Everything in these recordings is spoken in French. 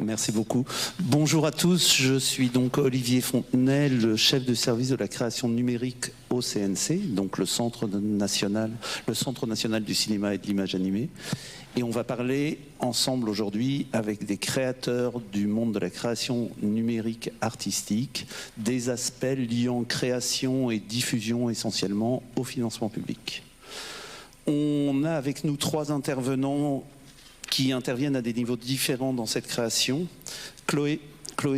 Merci beaucoup. Bonjour à tous, je suis donc Olivier Fontenay, le chef de service de la création numérique au CNC, donc le Centre national du cinéma et de l'image animée. Et on va parler ensemble aujourd'hui avec des créateurs du monde de la création numérique artistique, des aspects liant création et diffusion essentiellement au financement public. On a avec nous 3 intervenants qui interviennent à des niveaux différents dans cette création. Chloé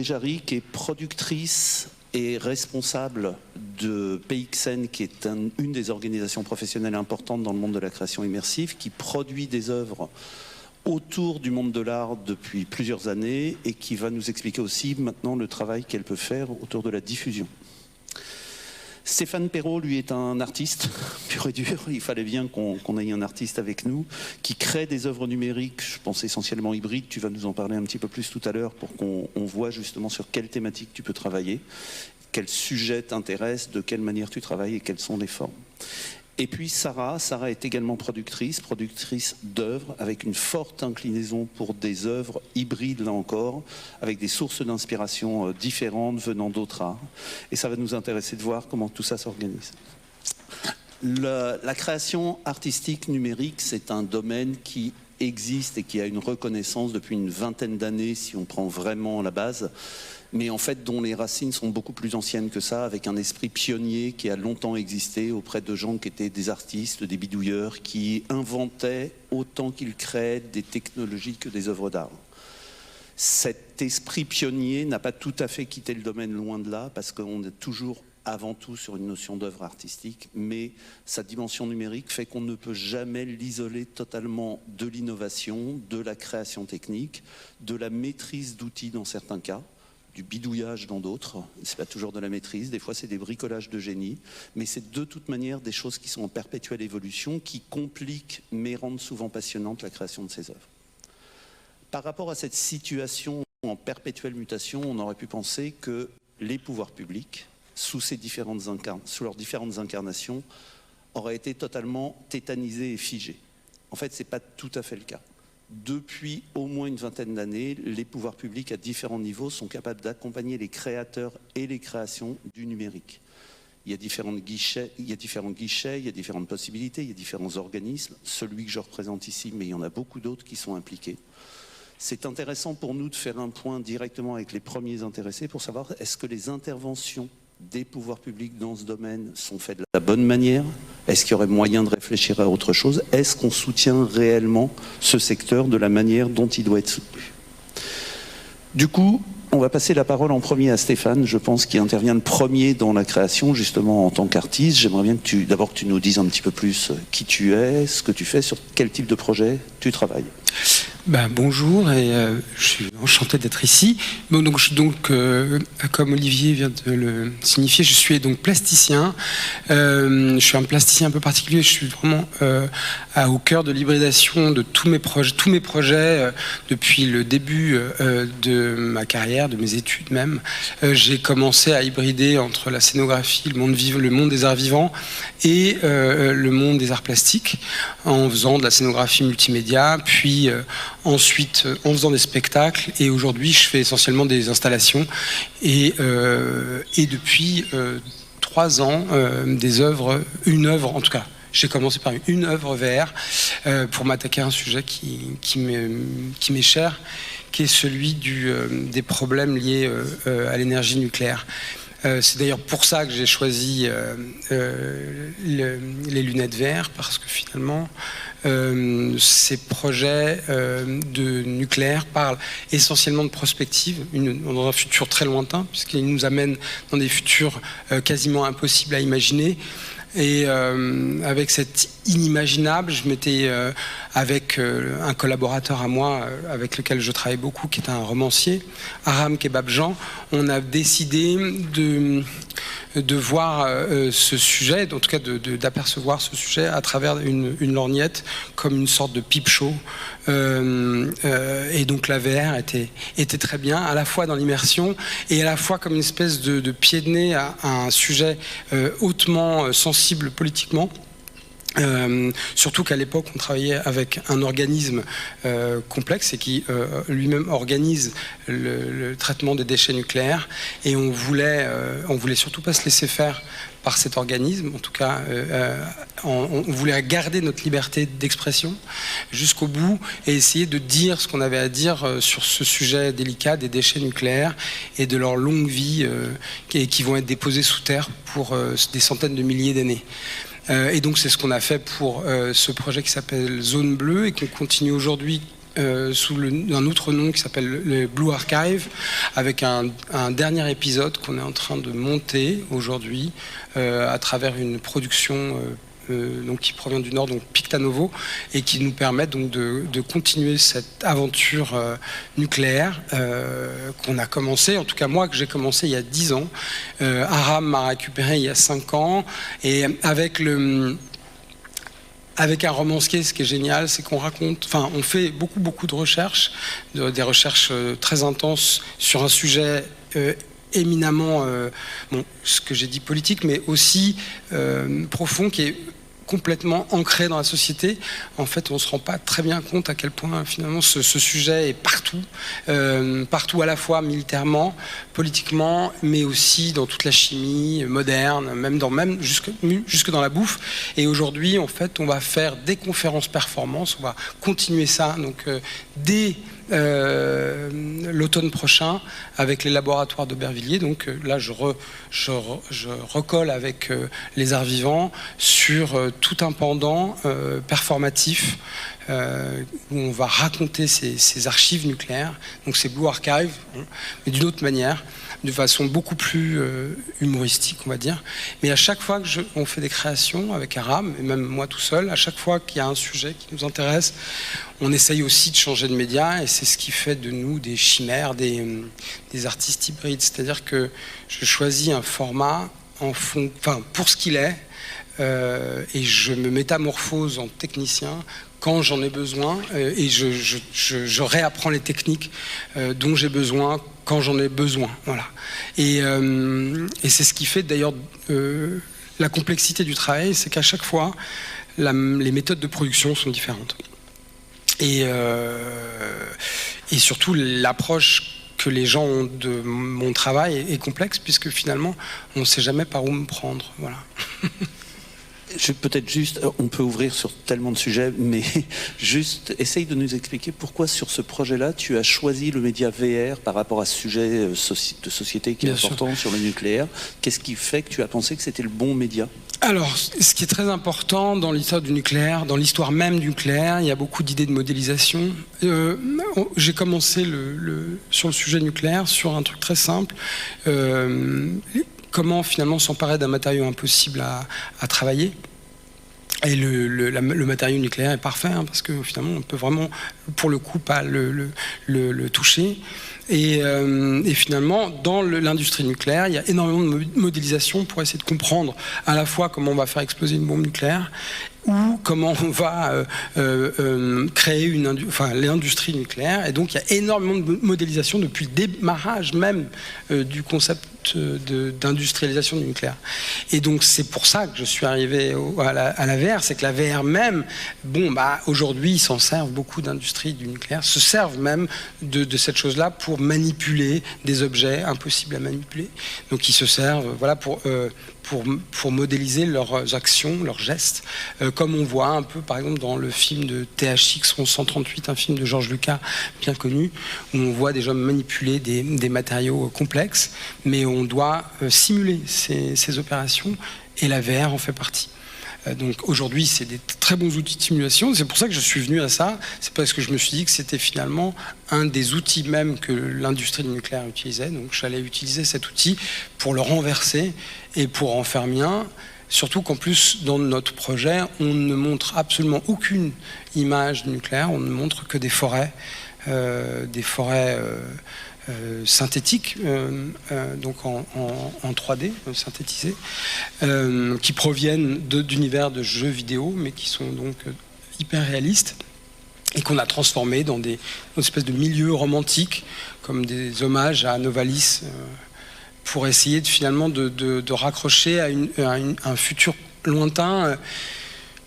Jarry, qui est productrice et responsable de PXN, qui est une des organisations professionnelles importantes dans le monde de la création immersive, qui produit des œuvres autour du monde de l'art depuis plusieurs années et qui va nous expliquer aussi maintenant le travail qu'elle peut faire autour de la diffusion. Stéphane Perrault, lui, est un artiste pur et dur. Il fallait bien qu'on ait un artiste avec nous qui crée des œuvres numériques, je pense essentiellement hybrides. Tu vas nous en parler un petit peu plus tout à l'heure pour qu'on voit justement sur quelle thématique tu peux travailler, quel sujet t'intéresse, de quelle manière tu travailles et quelles sont les formes. Et puis Sarah est également productrice d'œuvres avec une forte inclinaison pour des œuvres hybrides, là encore, avec des sources d'inspiration différentes venant d'autres arts. Et ça va nous intéresser de voir comment tout ça s'organise. La création artistique numérique, c'est un domaine qui existe et qui a une reconnaissance depuis une vingtaine d'années, si on prend vraiment la base, mais en fait dont les racines sont beaucoup plus anciennes que ça, avec un esprit pionnier qui a longtemps existé auprès de gens qui étaient des artistes, des bidouilleurs, qui inventaient autant qu'ils créaient des technologies que des œuvres d'art. Cet esprit pionnier n'a pas tout à fait quitté le domaine, loin de là, parce qu'on est toujours avant tout sur une notion d'œuvre artistique, mais sa dimension numérique fait qu'on ne peut jamais l'isoler totalement de l'innovation, de la création technique, de la maîtrise d'outils dans certains cas, du bidouillage dans d'autres. C'est pas toujours de la maîtrise, des fois c'est des bricolages de génie, mais c'est de toute manière des choses qui sont en perpétuelle évolution, qui compliquent mais rendent souvent passionnante la création de ces œuvres. Par rapport à cette situation en perpétuelle mutation, on aurait pu penser que les pouvoirs publics, sous leurs différentes incarnations, auraient été totalement tétanisés et figés. En fait, c'est pas tout à fait le cas. Depuis au moins une vingtaine d'années, les pouvoirs publics à différents niveaux sont capables d'accompagner les créateurs et les créations du numérique. Il y a différents guichets, il y a différentes possibilités, il y a différents organismes. Celui que je représente ici, mais il y en a beaucoup d'autres qui sont impliqués. C'est intéressant pour nous de faire un point directement avec les premiers intéressés pour savoir est-ce que les interventions des pouvoirs publics dans ce domaine sont faites de la bonne manière? Est-ce qu'il y aurait moyen de réfléchir à autre chose? Est-ce qu'on soutient réellement ce secteur de la manière dont il doit être soutenu? Du coup, on va passer la parole en premier à Stéphane, je pense, qui intervient le premier dans la création, justement en tant qu'artiste. J'aimerais bien que d'abord que tu nous dises un petit peu plus qui tu es, ce que tu fais, sur quel type de projet tu travailles. Bonjour et je suis enchanté d'être ici. Comme Olivier vient de le signifier, je suis donc plasticien. Je suis un plasticien un peu particulier. Je suis vraiment au cœur de l'hybridation de tous mes projets depuis le début de ma carrière, de mes études même. J'ai commencé à hybrider entre la scénographie, le monde des arts vivants et le monde des arts plastiques, en faisant de la scénographie multimédia, puis ensuite en faisant des spectacles, et aujourd'hui je fais essentiellement des installations et depuis 3 ans une œuvre en tout cas. J'ai commencé par une œuvre VR pour m'attaquer à un sujet qui m'est cher, qui est celui des problèmes liés à l'énergie nucléaire. C'est d'ailleurs pour ça que j'ai choisi les lunettes VR, parce que finalement ces projets de nucléaire parlent essentiellement de prospective dans un futur très lointain, puisqu'ils nous amènent dans des futurs quasiment impossibles à imaginer. Et avec cet inimaginable, je m'étais avec un collaborateur à moi avec lequel je travaille beaucoup, qui est un romancier, Aram Kebabjan, on a décidé de voir ce sujet, en tout cas d'apercevoir ce sujet à travers une lorgnette comme une sorte de peep show. Et donc la VR était très bien, à la fois dans l'immersion et à la fois comme une espèce de pied de nez à un sujet hautement sensible politiquement. Surtout qu'à l'époque on travaillait avec un organisme complexe et qui lui-même organise le traitement des déchets nucléaires, et on voulait surtout pas se laisser faire par cet organisme. En tout cas, on voulait garder notre liberté d'expression jusqu'au bout et essayer de dire ce qu'on avait à dire sur ce sujet délicat des déchets nucléaires et de leur longue vie qui vont être déposés sous terre pour des centaines de milliers d'années. Et donc c'est ce qu'on a fait pour ce projet qui s'appelle Zone Bleue et qu'on continue aujourd'hui sous un autre nom qui s'appelle le Blue Archive, avec un dernier épisode qu'on est en train de monter aujourd'hui à travers une production donc qui provient du Nord, donc Pictanovo, et qui nous permet donc de continuer cette aventure nucléaire qu'on a commencé, en tout cas moi que j'ai commencé il y a 10 ans. Aram m'a récupéré il y a 5 ans, et avec un romancier, ce qui est génial, c'est qu'on on fait beaucoup de recherches, des recherches très intenses sur un sujet éminemment, ce que j'ai dit politique, mais aussi profond, qui est complètement ancré dans la société. En fait, on ne se rend pas très bien compte à quel point finalement ce sujet est partout, partout à la fois militairement, politiquement, mais aussi dans toute la chimie moderne, même jusque dans la bouffe. Et aujourd'hui, en fait, on va faire des conférences performances, on va continuer ça, donc dès l'automne prochain avec les laboratoires d'Aubervilliers. Donc là je recolle avec les arts vivants sur tout un pendant performatif où on va raconter ces archives nucléaires, donc ces Blue Archives, mais d'une autre manière, de façon beaucoup plus humoristique, on va dire. Mais à chaque fois on fait des créations avec Aram, et même moi tout seul, à chaque fois qu'il y a un sujet qui nous intéresse, on essaye aussi de changer de média, et c'est ce qui fait de nous des chimères, des artistes hybrides. C'est-à-dire que je choisis un format pour ce qu'il est, et je me métamorphose en technicien quand j'en ai besoin, et je réapprends les techniques dont j'ai besoin quand j'en ai besoin. Voilà. Et c'est ce qui fait d'ailleurs la complexité du travail, c'est qu'à chaque fois, les méthodes de production sont différentes. Et surtout, l'approche que les gens ont de mon travail est complexe, puisque finalement, on ne sait jamais par où me prendre. Voilà. Peut-être juste, on peut ouvrir sur tellement de sujets, mais juste essaye de nous expliquer pourquoi sur ce projet-là, tu as choisi le média VR par rapport à ce sujet de société qui est important sur le nucléaire. Qu'est-ce qui fait que tu as pensé que c'était le bon média ? Alors, ce qui est très important dans l'histoire du nucléaire, dans l'histoire même du nucléaire, il y a beaucoup d'idées de modélisation. J'ai commencé sur le sujet nucléaire sur un truc très simple. Comment finalement s'emparer d'un matériau impossible à travailler. Et le matériau nucléaire est parfait, hein, parce que finalement on peut vraiment, pour le coup, pas le toucher. Et finalement, dans l'industrie nucléaire, il y a énormément de modélisation pour essayer de comprendre à la fois comment on va faire exploser une bombe nucléaire, ou comment on va créer l'industrie nucléaire. Et donc il y a énormément de modélisation depuis le démarrage même du concept d'industrialisation du nucléaire. Et donc c'est pour ça que je suis arrivé à la VR, c'est que la VR même, aujourd'hui ils s'en servent, beaucoup d'industries du nucléaire se servent même de cette chose-là pour manipuler des objets impossibles à manipuler. Donc ils se servent pour modéliser leurs actions, leurs gestes, comme on voit un peu par exemple dans le film de THX 1138, un film de George Lucas bien connu, où on voit des gens manipuler des matériaux complexes, mais on doit simuler ces opérations, et la VR en fait partie. Donc aujourd'hui, c'est des très bons outils de simulation. C'est pour ça que je suis venu à ça. C'est parce que je me suis dit que c'était finalement un des outils même que l'industrie du nucléaire utilisait. Donc j'allais utiliser cet outil pour le renverser et pour en faire mien. Surtout qu'en plus, dans notre projet, on ne montre absolument aucune image du nucléaire. On ne montre que des forêts synthétiques, donc en 3D, synthétisés, qui proviennent d'univers de jeux vidéo, mais qui sont donc hyper réalistes, et qu'on a transformés dans une espèce de milieu romantique, comme des hommages à Novalis, pour essayer finalement de raccrocher à un futur lointain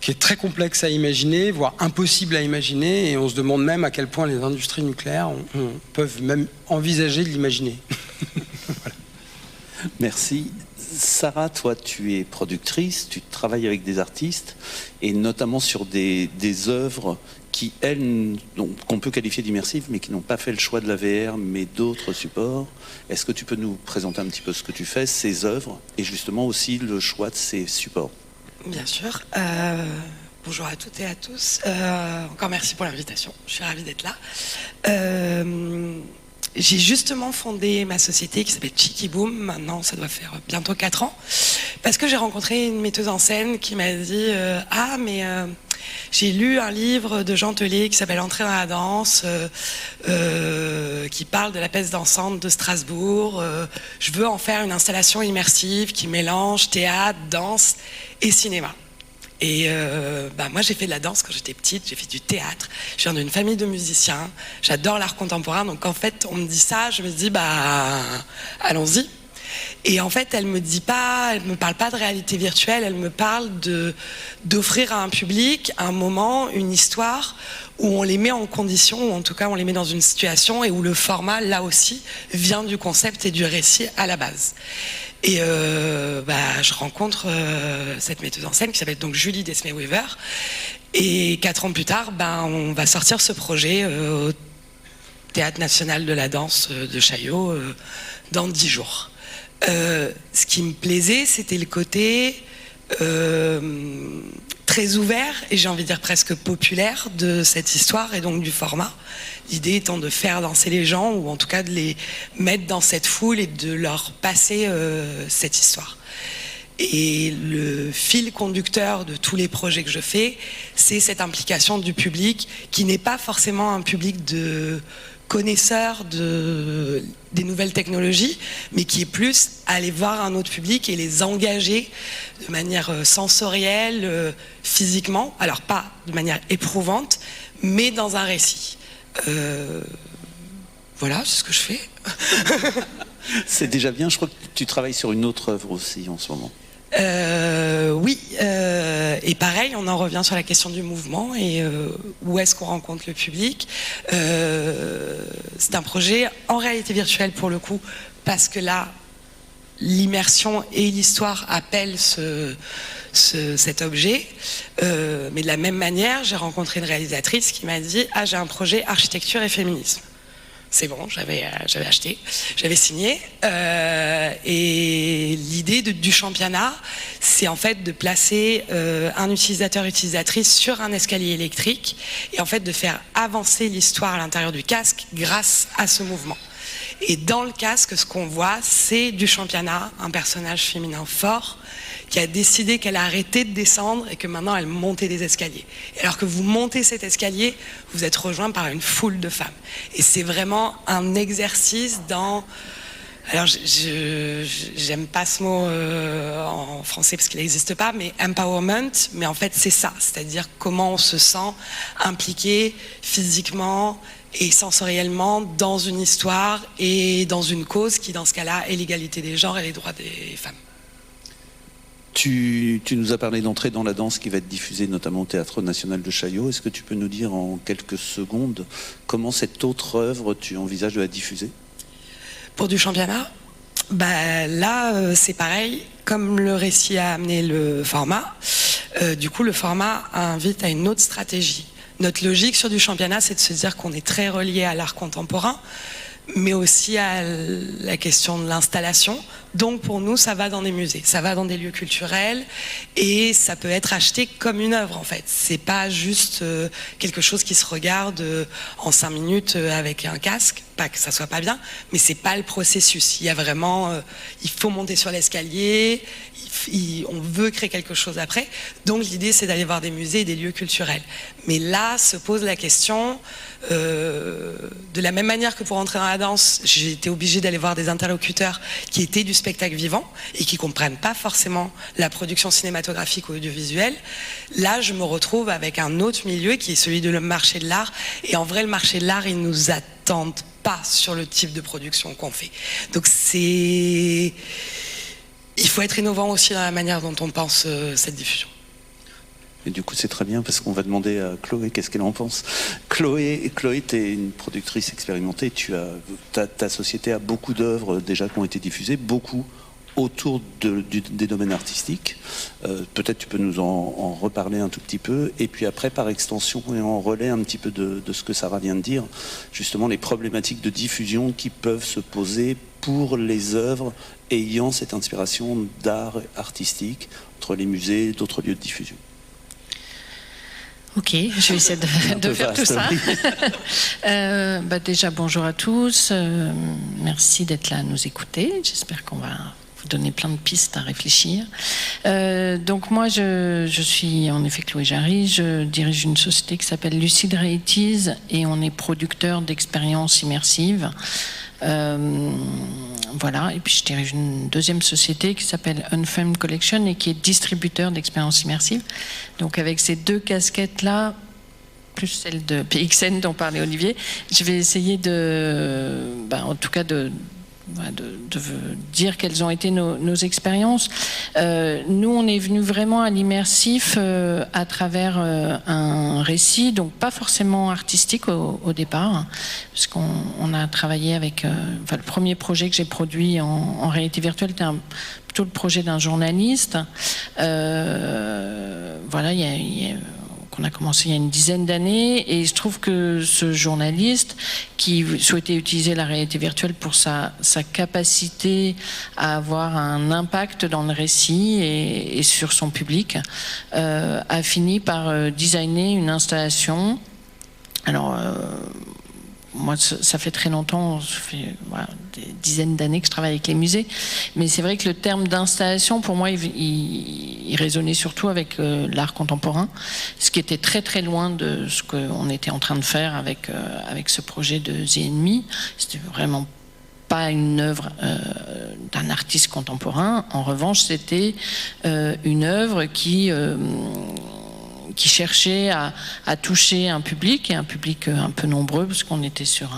qui est très complexe à imaginer, voire impossible à imaginer, et on se demande même à quel point les industries nucléaires peuvent même envisager de l'imaginer. Voilà. Merci. Sarah, toi, tu es productrice, tu travailles avec des artistes, et notamment sur des œuvres qui, elles, qu'on peut qualifier d'immersives, mais qui n'ont pas fait le choix de la VR, mais d'autres supports. Est-ce que tu peux nous présenter un petit peu ce que tu fais, ces œuvres, et justement aussi le choix de ces supports? Bien sûr. Bonjour à toutes et à tous. Encore merci pour l'invitation. Je suis ravie d'être là. J'ai justement fondé ma société qui s'appelle Cheeky Boom. Maintenant, ça doit faire bientôt 4 ans. Parce que j'ai rencontré une metteuse en scène qui m'a dit « Ah, mais j'ai lu un livre de Jean Telet qui s'appelle Entrer dans la danse, qui parle de la peste dansante de Strasbourg. Je veux en faire une installation immersive qui mélange théâtre, danse et cinéma. » Et moi j'ai fait de la danse quand j'étais petite, j'ai fait du théâtre, je viens d'une famille de musiciens, j'adore l'art contemporain, donc en fait on me dit ça, je me dis allons-y. Et en fait elle me parle pas de réalité virtuelle, elle me parle d'offrir à un public un moment, une histoire où on les met en condition, ou en tout cas on les met dans une situation et où le format là aussi vient du concept et du récit à la base. Et je rencontre cette metteuse en scène qui s'appelle donc Julie Desmé-Weaver. Et 4 ans plus tard, on va sortir ce projet au Théâtre National de la Danse de Chaillot dans 10 jours. Ce qui me plaisait, c'était le côté très ouvert et j'ai envie de dire presque populaire de cette histoire et donc du format. L'idée étant de faire danser les gens ou en tout cas de les mettre dans cette foule et de leur passer cette histoire. Et le fil conducteur de tous les projets que je fais, c'est cette implication du public qui n'est pas forcément un public de connaisseurs des nouvelles technologies, mais qui est plus aller voir un autre public et les engager de manière sensorielle, physiquement, alors pas de manière éprouvante, mais dans un récit. Voilà, c'est ce que je fais. C'est déjà bien, je crois que tu travailles sur une autre œuvre aussi en ce moment. Oui, et pareil, on en revient sur la question du mouvement et où est-ce qu'on rencontre le public. C'est un projet en réalité virtuelle pour le coup, parce que là, l'immersion et l'histoire appellent cet objet. Mais de la même manière, j'ai rencontré une réalisatrice qui m'a dit « Ah, j'ai un projet architecture et féminisme ». C'est bon, j'avais acheté, j'avais signé. Et l'idée du championnat, c'est en fait de placer un utilisateur-utilisatrice sur un escalier électrique et en fait de faire avancer l'histoire à l'intérieur du casque grâce à ce mouvement. Et dans le casque, ce qu'on voit, c'est du championnat, un personnage féminin fort qui a décidé qu'elle a arrêté de descendre et que maintenant elle montait des escaliers. Et alors que vous montez cet escalier, vous êtes rejoint par une foule de femmes. Et c'est vraiment un exercice dans... Alors j'aime pas ce mot en français parce qu'il n'existe pas, mais empowerment, mais en fait c'est ça, c'est-à-dire comment on se sent impliqué physiquement et sensoriellement dans une histoire et dans une cause qui dans ce cas-là est l'égalité des genres et les droits des femmes. Tu nous as parlé d'Entrer dans la danse qui va être diffusée notamment au Théâtre National de Chaillot. Est-ce que tu peux nous dire en quelques secondes comment cette autre œuvre tu envisages de la diffuser? Pour du championnat, là c'est pareil, comme le récit a amené le format, du coup le format invite à une autre stratégie. Notre logique sur du championnat, c'est de se dire qu'on est très relié à l'art contemporain, mais aussi à la question de l'installation, Donc pour nous, ça va dans des musées, ça va dans des lieux culturels et ça peut être acheté comme une œuvre en fait. C'est pas juste quelque chose qui se regarde en 5 minutes avec un casque, pas que ça soit pas bien, mais c'est pas le processus. Il y a vraiment, il faut monter sur l'escalier, on veut créer quelque chose après. Donc l'idée c'est d'aller voir des musées et des lieux culturels. Mais là se pose la question, de la même manière que pour entrer dans la danse, j'ai été obligée d'aller voir des interlocuteurs qui étaient du spectacle vivant et qui comprennent pas forcément la production cinématographique ou audiovisuelle. Là, je me retrouve avec un autre milieu qui est celui de le marché de l'art. Et en vrai, le marché de l'art, ils nous attendent pas sur le type de production qu'on fait. Donc il faut être innovant aussi dans la manière dont on pense cette diffusion. Et du coup, c'est très bien parce qu'on va demander à Chloé qu'est-ce qu'elle en pense. Chloé, tu es une productrice expérimentée. Ta société a beaucoup d'œuvres déjà qui ont été diffusées, beaucoup autour des domaines artistiques. Peut-être tu peux nous en reparler un tout petit peu. Et puis après, par extension et en relais un petit peu de ce que Sarah vient de dire, justement les problématiques de diffusion qui peuvent se poser pour les œuvres ayant cette inspiration d'art artistique entre les musées et d'autres lieux de diffusion. Ok, je vais essayer de faire tout ça. Déjà, bonjour à tous. Merci d'être là à nous écouter. J'espère qu'on va vous donner plein de pistes à réfléchir. Donc moi, je suis en effet Chloé Jarry. Je dirige une société qui s'appelle Lucid Realities et on est producteur d'expériences immersives. Voilà, et puis je dirige une deuxième société qui s'appelle Unfilmed Collection et qui est distributeur d'expériences immersives. Donc avec ces deux casquettes-là, plus celle de PXN dont parlait Olivier, je vais essayer en tout cas de dire quelles ont été nos expériences. Nous, on est venu vraiment à l'immersif à travers un récit, donc pas forcément artistique au départ, hein, parce qu'on a travaillé avec... le premier projet que j'ai produit en réalité virtuelle était plutôt le projet d'un journaliste. Qu'on a commencé il y a une dizaine d'années, et je trouve que ce journaliste qui souhaitait utiliser la réalité virtuelle pour sa capacité à avoir un impact dans le récit et sur son public a fini par designer une installation. Alors moi, ça fait très longtemps, ça fait des dizaines d'années que je travaille avec les musées, mais c'est vrai que le terme d'installation, pour moi, il résonnait surtout avec l'art contemporain, ce qui était très très loin de ce qu'on était en train de faire avec ce projet de The Enemy. C'était vraiment pas une œuvre d'un artiste contemporain. En revanche, c'était une œuvre qui cherchait à toucher un public, et un public un peu nombreux, parce qu'on était sur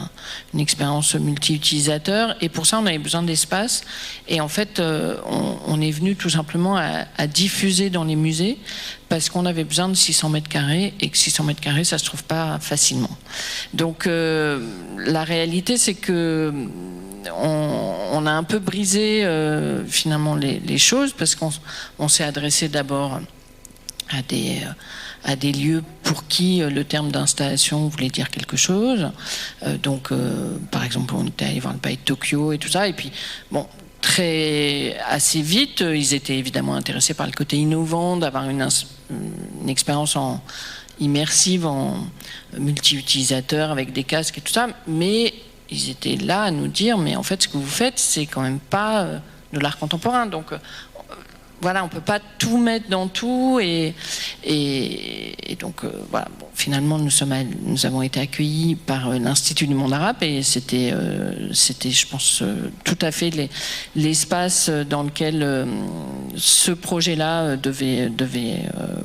une expérience multi-utilisateur, et pour ça on avait besoin d'espace, et en fait on est venu tout simplement à diffuser dans les musées, parce qu'on avait besoin de 600 mètres carrés, et que 600 mètres carrés ça se trouve pas facilement. Donc la réalité c'est que on a un peu brisé finalement les choses, parce qu'on s'est adressé d'abord à des lieux pour qui le terme d'installation voulait dire quelque chose. Par exemple, on était allé voir le Palais de Tokyo et tout ça. Et puis, assez vite, ils étaient évidemment intéressés par le côté innovant, d'avoir une expérience immersive en multi-utilisateur avec des casques et tout ça. Mais ils étaient là à nous dire, mais en fait, ce que vous faites, c'est quand même pas de l'art contemporain. Donc, voilà, on ne peut pas tout mettre dans tout, et donc finalement nous avons été accueillis par l'Institut du monde arabe, et c'était je pense tout à fait l'espace dans lequel ce projet-là devait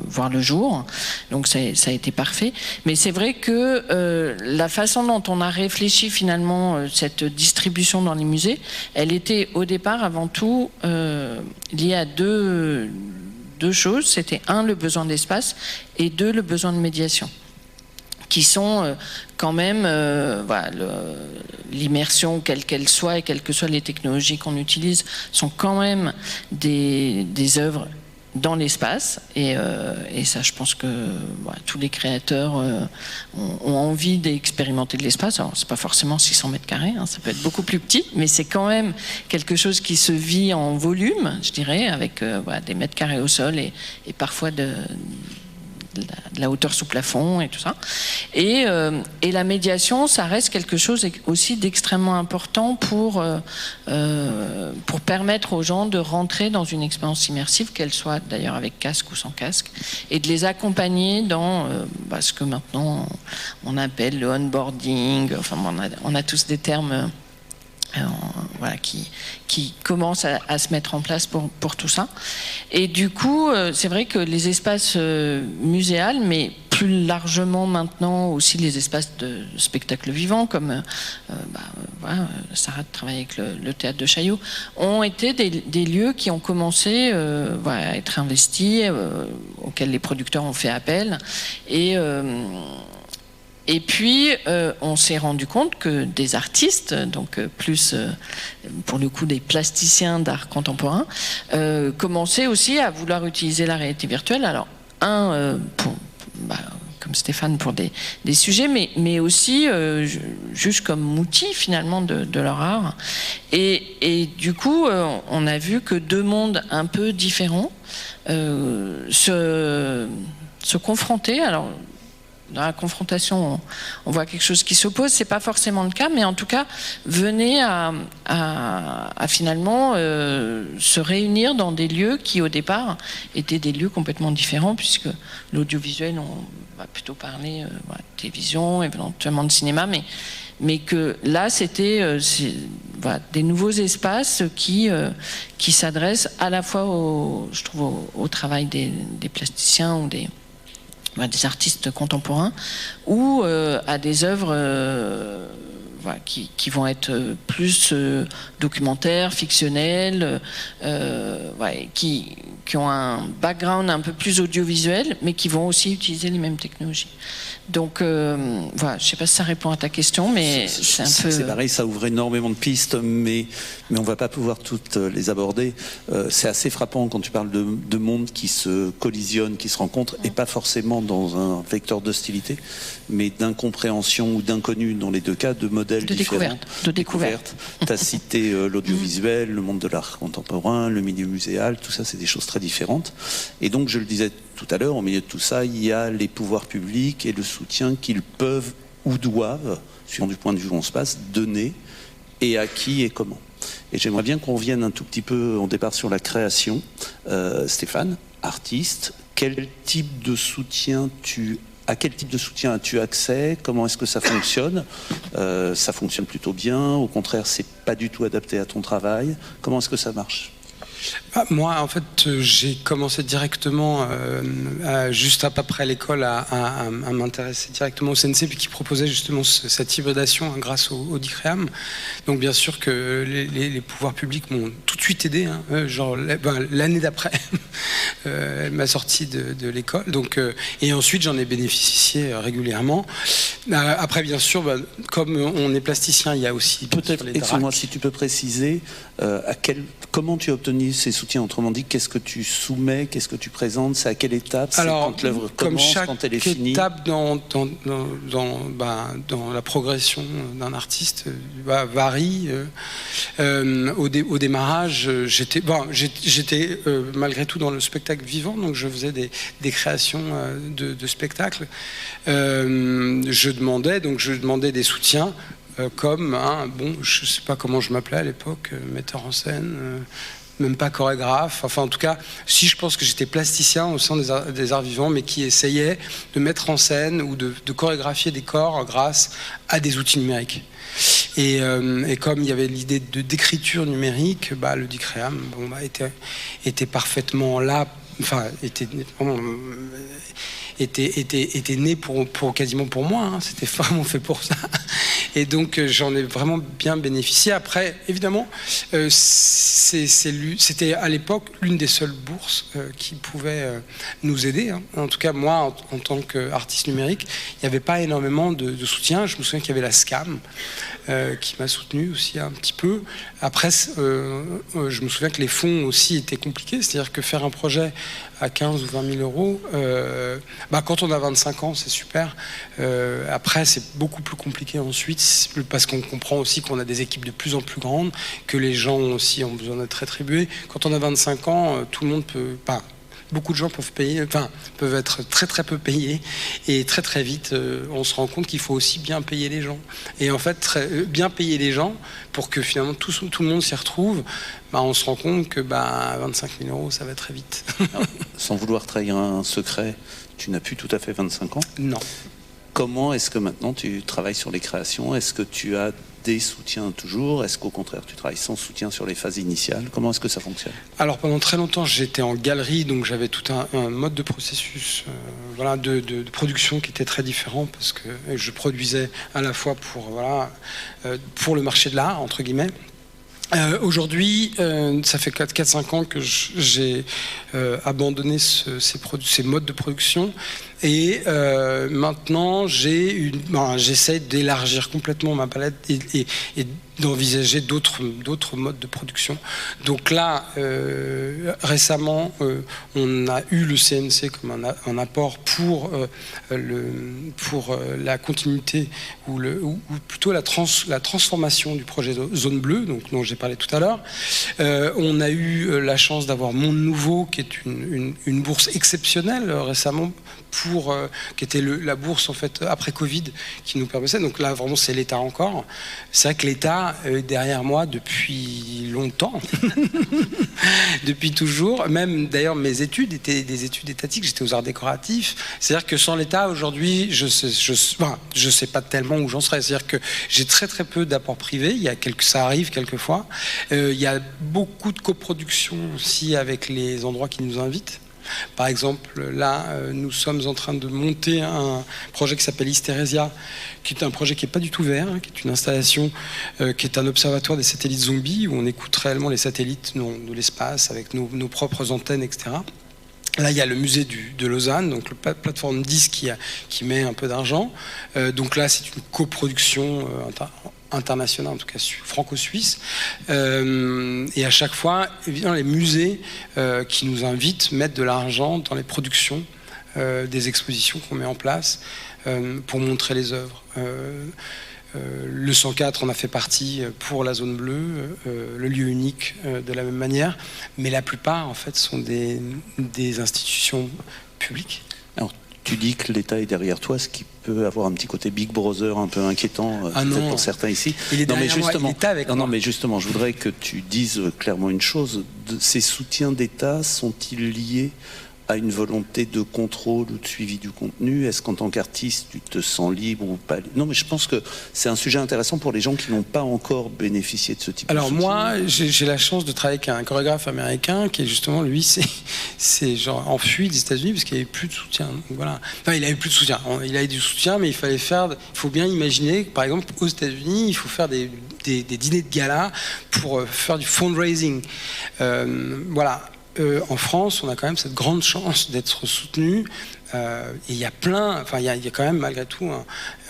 voir le jour. Donc ça a été parfait. Mais c'est vrai que la façon dont on a réfléchi finalement cette distribution dans les musées, elle était au départ avant tout liée à deux choses. C'était le besoin d'espace, et le besoin de médiation, qui sont quand même l'immersion, quelle qu'elle soit, et quelles que soient les technologies qu'on utilise, sont quand même des œuvres dans l'espace, et ça, je pense que tous les créateurs ont envie d'expérimenter de l'espace. Alors, c'est pas forcément 600 mètres carrés, hein, ça peut être beaucoup plus petit, mais c'est quand même quelque chose qui se vit en volume, je dirais, avec des mètres carrés au sol et parfois de la hauteur sous plafond et tout ça. Et la médiation, ça reste quelque chose aussi d'extrêmement important pour permettre aux gens de rentrer dans une expérience immersive, qu'elle soit d'ailleurs avec casque ou sans casque, et de les accompagner dans ce que maintenant on appelle le onboarding. Enfin, on a tous des termes qui commencent à se mettre en place pour tout ça. Et du coup, c'est vrai que les espaces muséals, mais plus largement maintenant aussi les espaces de spectacle vivant, comme Sarah travaille avec le théâtre de Chaillot, ont été des lieux qui ont commencé à être investis, auxquels les producteurs ont fait appel. Et puis, on s'est rendu compte que des artistes, donc plus pour le coup des plasticiens d'art contemporain, commençaient aussi à vouloir utiliser la réalité virtuelle. Alors, comme Stéphane, pour des sujets, mais aussi juste comme outil finalement de leur art. Et du coup, on a vu que deux mondes un peu différents se confrontaient. Alors, dans la confrontation, on voit quelque chose qui s'oppose, c'est pas forcément le cas, mais en tout cas, venez à finalement se réunir dans des lieux qui, au départ, étaient des lieux complètement différents, puisque l'audiovisuel, on va plutôt parler de télévision, éventuellement de cinéma, mais que là, c'était des nouveaux espaces qui s'adressent à la fois, je trouve, au travail des plasticiens ou des artistes contemporains, ou à des œuvres qui vont être plus documentaires, fictionnelles, qui ont un background un peu plus audiovisuel, mais qui vont aussi utiliser les mêmes technologies. Donc, je ne sais pas si ça répond à ta question, mais c'est un peu... C'est pareil, ça ouvre énormément de pistes, mais on ne va pas pouvoir toutes les aborder. C'est assez frappant quand tu parles de mondes qui se collisionnent, qui se rencontrent, et pas forcément dans un vecteur d'hostilité, mais d'incompréhension ou d'inconnu dans les deux cas, de modèles différents. De découverte. Tu as cité l'audiovisuel, le monde de l'art contemporain, le milieu muséal, tout ça, c'est des choses très différentes. Et donc, je le disais tout à l'heure, au milieu de tout ça, il y a les pouvoirs publics et le soutien qu'ils peuvent ou doivent, suivant du point de vue où on se passe, donner, et à qui et comment. Et j'aimerais bien qu'on revienne un tout petit peu, on départ sur la création. Stéphane, artiste, quel type de soutien à quel type de soutien as-tu accès? Comment est-ce que ça fonctionne? Ça fonctionne plutôt bien? Au contraire, c'est pas du tout adapté à ton travail? Comment est-ce que ça marche? Moi, en fait, j'ai commencé directement, juste après l'école, à m'intéresser directement au CNC, puis qui proposait justement cette hybridation grâce au DICREAM. Donc, bien sûr que les pouvoirs publics m'ont tout de suite aidé, l'année d'après, ma sortie de l'école. Donc, et ensuite, j'en ai bénéficié régulièrement. Après, bien sûr, comme on est plasticien, il y a aussi... Peut-être, excuse-moi, si tu peux préciser, comment tu as obtenu ces soutiens? Autrement dit, qu'est-ce que tu soumets, qu'est-ce que tu présentes? C'est à quelle étape? Alors, quand l'œuvre commence, quand elle est finie? Étape dans la progression d'un artiste varie. Au démarrage, j'étais malgré tout dans le spectacle vivant, donc je faisais des créations de spectacles. Je demandais des soutiens. Comme je ne sais pas comment je m'appelais à l'époque, metteur en scène, même pas chorégraphe. Enfin, en tout cas, si je pense que j'étais plasticien au sein des arts vivants, mais qui essayait de mettre en scène ou de chorégraphier des corps grâce à des outils numériques. Et comme il y avait l'idée d'écriture numérique, le DICREAM était parfaitement là. Enfin, était né quasiment pour moi, c'était vraiment fait pour ça. Et donc j'en ai vraiment bien bénéficié. Après, évidemment, c'était à l'époque l'une des seules bourses qui pouvait nous aider. En tout cas, moi, en tant qu'artiste numérique, il n'y avait pas énormément de soutien. Je me souviens qu'il y avait la SCAM qui m'a soutenu aussi un petit peu. Après, je me souviens que les fonds aussi étaient compliqués. C'est-à-dire que faire un projet à 15 ou 20 000 euros. Quand on a 25 ans, c'est super. Après, c'est beaucoup plus compliqué ensuite, parce qu'on comprend aussi qu'on a des équipes de plus en plus grandes, que les gens aussi ont besoin d'être rétribués. Quand on a 25 ans, tout le monde peut... Beaucoup de gens peuvent être très très peu payés, et très très vite on se rend compte qu'il faut aussi bien payer les gens. Et en fait, bien payer les gens pour que finalement tout le monde s'y retrouve, on se rend compte que 25 000 euros, ça va très vite. Alors, sans vouloir trahir un secret, tu n'as plus tout à fait 25 ans. Non. Comment est-ce que maintenant tu travailles sur les créations? Est-ce que tu as des soutiens toujours? Est-ce qu'au contraire tu travailles sans soutien sur les phases initiales? Comment est-ce que ça fonctionne? Alors pendant très longtemps j'étais en galerie, donc j'avais tout un mode de processus de production qui était très différent, parce que je produisais à la fois pour le marché de l'art, entre guillemets. Aujourd'hui, ça fait 4-5 ans que j'ai abandonné ces modes de production, et maintenant j'essaie d'élargir complètement ma palette et d'envisager d'autres modes de production. Donc là, récemment, on a eu le CNC comme un apport pour la continuité ou plutôt la transformation du projet Zone Bleue, dont j'ai parlé tout à l'heure. On a eu la chance d'avoir Monde Nouveau, qui est une bourse exceptionnelle récemment, qui était la bourse en fait après Covid, qui nous permettait. Donc là vraiment c'est l'État encore. C'est vrai que l'État est derrière moi depuis longtemps, depuis toujours. Même d'ailleurs mes études étaient des études étatiques. J'étais aux arts décoratifs. C'est-à-dire que sans l'État aujourd'hui, je sais pas tellement où j'en serais. C'est-à-dire que j'ai très très peu d'apports privés. Ça arrive quelquefois. Il y a beaucoup de coproduction aussi avec les endroits qui nous invitent. Par exemple, là, nous sommes en train de monter un projet qui s'appelle Hystérésia, qui est un projet qui n'est pas du tout vert, qui est une installation qui est un observatoire des satellites zombies, où on écoute réellement les satellites de l'espace avec nos propres antennes, etc. Là, il y a le musée de Lausanne, donc la plateforme 10 qui met un peu d'argent. Donc là, c'est une coproduction internationale, en tout cas franco-suisse. Et à chaque fois, évidemment, les musées qui nous invitent mettent de l'argent dans les productions des expositions qu'on met en place pour montrer les œuvres. Le 104 en a fait partie pour la Zone Bleue, le lieu unique de la même manière, mais la plupart en fait sont des institutions publiques. Alors, tu dis que l'État est derrière toi, ce qui peut avoir un petit côté Big Brother un peu inquiétant peut-être pour certains ici. Il est derrière moi, il est avec moi. Non, mais justement, je voudrais que tu dises clairement une chose. Ces soutiens d'État sont-ils liés à une volonté de contrôle ou de suivi du contenu? Est-ce qu'en tant qu'artiste, tu te sens libre ou pas? Non, mais je pense que c'est un sujet intéressant pour les gens qui n'ont pas encore bénéficié de ce type de soutien. Alors moi, j'ai la chance de travailler avec un chorégraphe américain qui est justement, lui, c'est genre enfui des États-Unis parce qu'il n'y avait plus de soutien. Donc voilà. Enfin, il n'avait plus de soutien. Il avait du soutien, mais il faut bien imaginer que, par exemple, aux États-Unis, il faut faire des dîners de gala pour faire du fundraising. Voilà. En France, on a quand même cette grande chance d'être soutenu. Et il y a il y a quand même malgré tout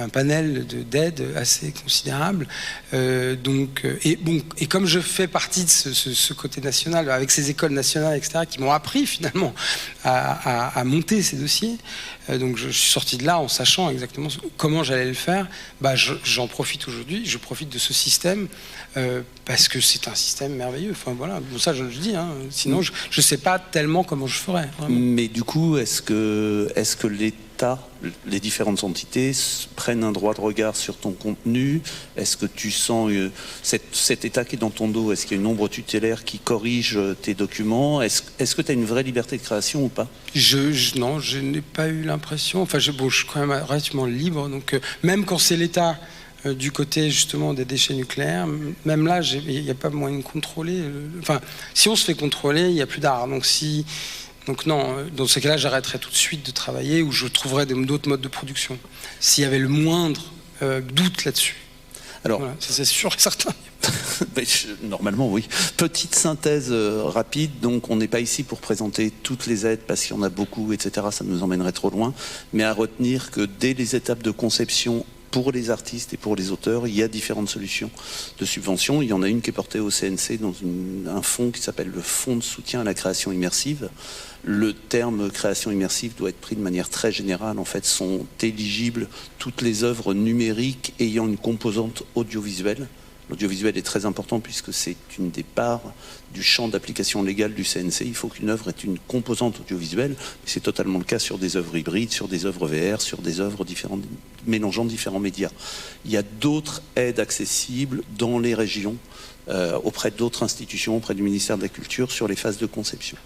un panel d'aide assez considérable. Et comme je fais partie de ce côté national, avec ces écoles nationales, etc., qui m'ont appris finalement à monter ces dossiers, donc je suis sorti de là en sachant exactement comment j'allais le faire. J'en profite aujourd'hui, je profite de ce système parce que c'est un système merveilleux. Enfin voilà, bon, ça je le dis. Sinon, je ne sais pas tellement comment je ferais. Vraiment. Mais du coup, est-ce que l'État, les différentes entités prennent un droit de regard sur ton contenu? Est-ce que tu sens cet État qui est dans ton dos? Est-ce qu'il y a une ombre tutélaire qui corrige tes documents? Est-ce que tu as une vraie liberté de création ou pas? Non, je n'ai pas eu l'impression. Enfin, je suis quand même relativement libre. Donc, même quand c'est l'État du côté justement des déchets nucléaires, même là, il n'y a pas moyen de contrôler. Enfin, si on se fait contrôler, il n'y a plus d'art. Donc non, dans ce cas-là, j'arrêterais tout de suite de travailler ou je trouverais d'autres modes de production. S'il y avait le moindre doute là-dessus. Alors, voilà, ça c'est sûr et certain. Normalement, oui. Petite synthèse rapide. Donc, on n'est pas ici pour présenter toutes les aides parce qu'il y en a beaucoup, etc. Ça nous emmènerait trop loin. Mais à retenir que dès les étapes de conception pour les artistes et pour les auteurs, il y a différentes solutions de subvention. Il y en a une qui est portée au CNC dans un fonds qui s'appelle le Fonds de soutien à la création immersive. Le terme création immersive doit être pris de manière très générale. En fait, sont éligibles toutes les œuvres numériques ayant une composante audiovisuelle. L'audiovisuel est très important puisque c'est une des parts du champ d'application légale du CNC. Il faut qu'une œuvre ait une composante audiovisuelle. C'est totalement le cas sur des œuvres hybrides, sur des œuvres VR, sur des œuvres différentes, mélangeant différents médias. Il y a d'autres aides accessibles dans les régions, auprès d'autres institutions, auprès du ministère de la Culture, sur les phases de conception.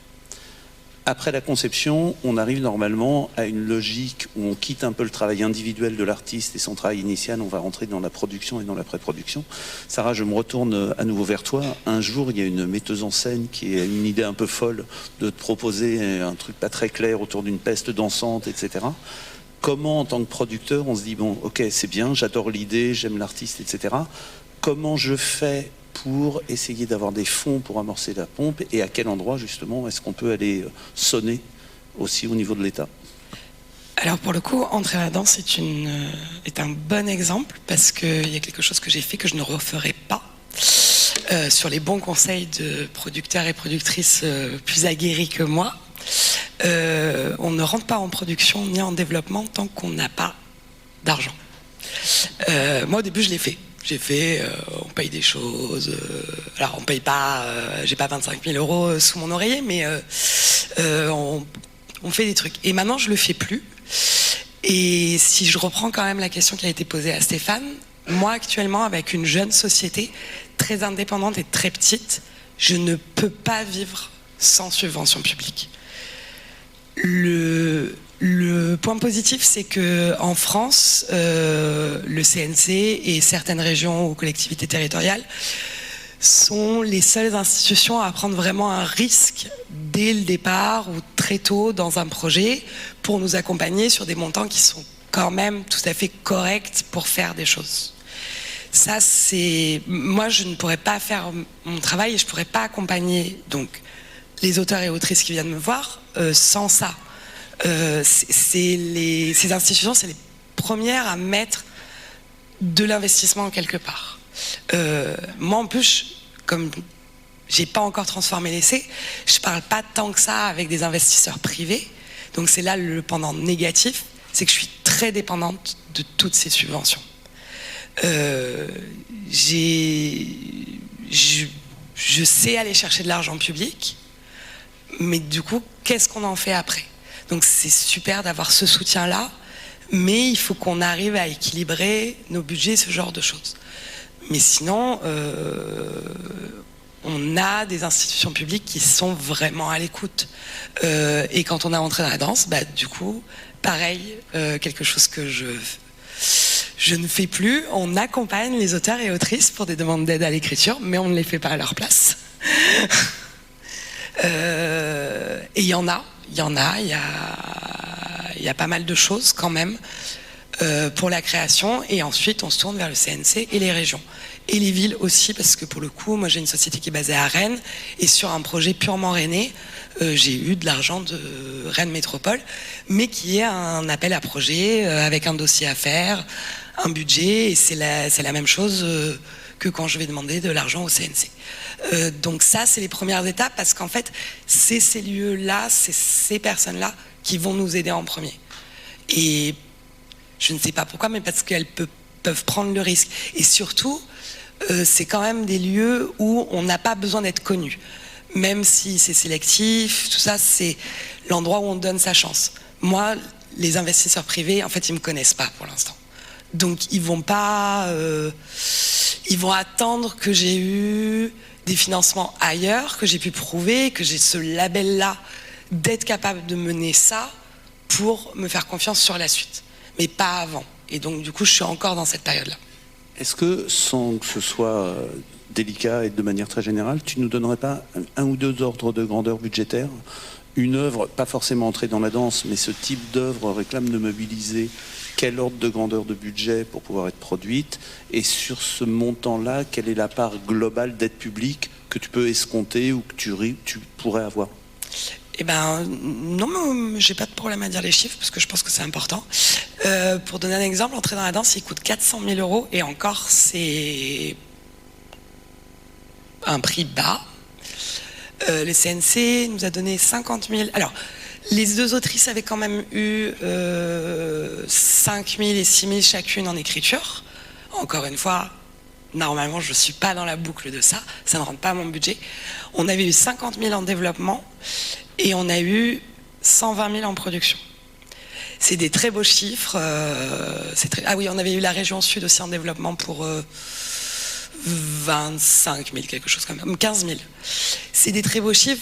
Après la conception, on arrive normalement à une logique où on quitte un peu le travail individuel de l'artiste et son travail initial, on va rentrer dans la production et dans la pré-production. Sarah, je me retourne à nouveau vers toi. Un jour, il y a une metteuse en scène qui a une idée un peu folle de te proposer un truc pas très clair autour d'une peste dansante, etc. Comment, en tant que producteur, on se dit, bon, ok, c'est bien, j'adore l'idée, j'aime l'artiste, etc. Comment je fais pour essayer d'avoir des fonds pour amorcer la pompe, et à quel endroit justement est-ce qu'on peut aller sonner aussi au niveau de l'État? Alors pour le coup, Entrer à la danse est un bon exemple, parce qu'il y a quelque chose que j'ai fait que je ne referai pas, sur les bons conseils de producteurs et productrices plus aguerris que moi. On ne rentre pas en production ni en développement tant qu'on n'a pas d'argent. Moi au début je l'ai fait. On paye des choses. Alors, on paye pas, j'ai pas 25 000 euros sous mon oreiller, mais on fait des trucs. Et maintenant, je le fais plus. Et si je reprends quand même la question qui a été posée à Stéphane, moi, actuellement, avec une jeune société très indépendante et très petite, je ne peux pas vivre sans subvention publique. Le point positif, c'est que en France, le CNC et certaines régions ou collectivités territoriales sont les seules institutions à prendre vraiment un risque dès le départ ou très tôt dans un projet pour nous accompagner sur des montants qui sont quand même tout à fait corrects pour faire des choses. Ça, c'est... Moi, je ne pourrais pas faire mon travail et je ne pourrais pas accompagner donc, les auteurs et autrices qui viennent me voir sans ça. Ces institutions, c'est les premières à mettre de l'investissement quelque part. Moi, en plus, comme j'ai pas encore transformé l'essai, je parle pas tant que ça avec des investisseurs privés. Donc c'est là le pendant négatif, c'est que je suis très dépendante de toutes ces subventions. Je sais aller chercher de l'argent public, mais du coup, qu'est-ce qu'on en fait après? Donc c'est super d'avoir ce soutien-là, mais il faut qu'on arrive à équilibrer nos budgets, ce genre de choses. Mais sinon, on a des institutions publiques qui sont vraiment à l'écoute. Et quand on a entré dans la danse, bah, du coup, pareil, quelque chose que je ne fais plus, on accompagne les auteurs et autrices pour des demandes d'aide à l'écriture, mais on ne les fait pas à leur place. Et il y a pas mal de choses quand même pour la création, et ensuite on se tourne vers le CNC et les régions. Et les villes aussi, parce que pour le coup, moi j'ai une société qui est basée à Rennes, et sur un projet purement rennais, j'ai eu de l'argent de Rennes Métropole, mais qui est un appel à projet, avec un dossier à faire, un budget, et c'est la même chose que quand je vais demander de l'argent au CNC. Donc ça, c'est les premières étapes, parce qu'en fait, c'est ces lieux-là, c'est ces personnes-là qui vont nous aider en premier. Et je ne sais pas pourquoi, mais parce qu'elles peuvent prendre le risque. Et surtout, c'est quand même des lieux où on n'a pas besoin d'être connu. Même si c'est sélectif, tout ça, c'est l'endroit où on donne sa chance. Moi, les investisseurs privés, en fait, ils ne me connaissent pas pour l'instant. Donc, ils vont pas... ils vont attendre que j'ai eu des financements ailleurs, que j'ai pu prouver, que j'ai ce label-là, d'être capable de mener ça pour me faire confiance sur la suite. Mais pas avant. Et donc, du coup, je suis encore dans cette période-là. Est-ce que, sans que ce soit délicat et de manière très générale, tu ne nous donnerais pas un ou deux ordres de grandeur budgétaire? Une œuvre, pas forcément entrée dans la danse, mais ce type d'œuvre réclame de mobiliser quel ordre de grandeur de budget pour pouvoir être produite? Et sur ce montant-là, quelle est la part globale d'aide publique que tu peux escompter ou que tu pourrais avoir? Eh ben, non, mais j'ai pas de problème à dire les chiffres parce que je pense que c'est important. Pour donner un exemple, entrer dans la danse, il coûte 400 000 euros et encore, c'est un prix bas. Le CNC nous a donné 50 000. Alors, les deux autrices avaient quand même eu 5 000 et 6 000 chacune en écriture. Encore une fois, normalement, je ne suis pas dans la boucle de ça. Ça ne rentre pas à mon budget. On avait eu 50 000 en développement et on a eu 120 000 en production. C'est des très beaux chiffres. Ah oui, on avait eu la région Sud aussi en développement pour 25 000, quelque chose comme ça, 15 000. C'est des très beaux chiffres.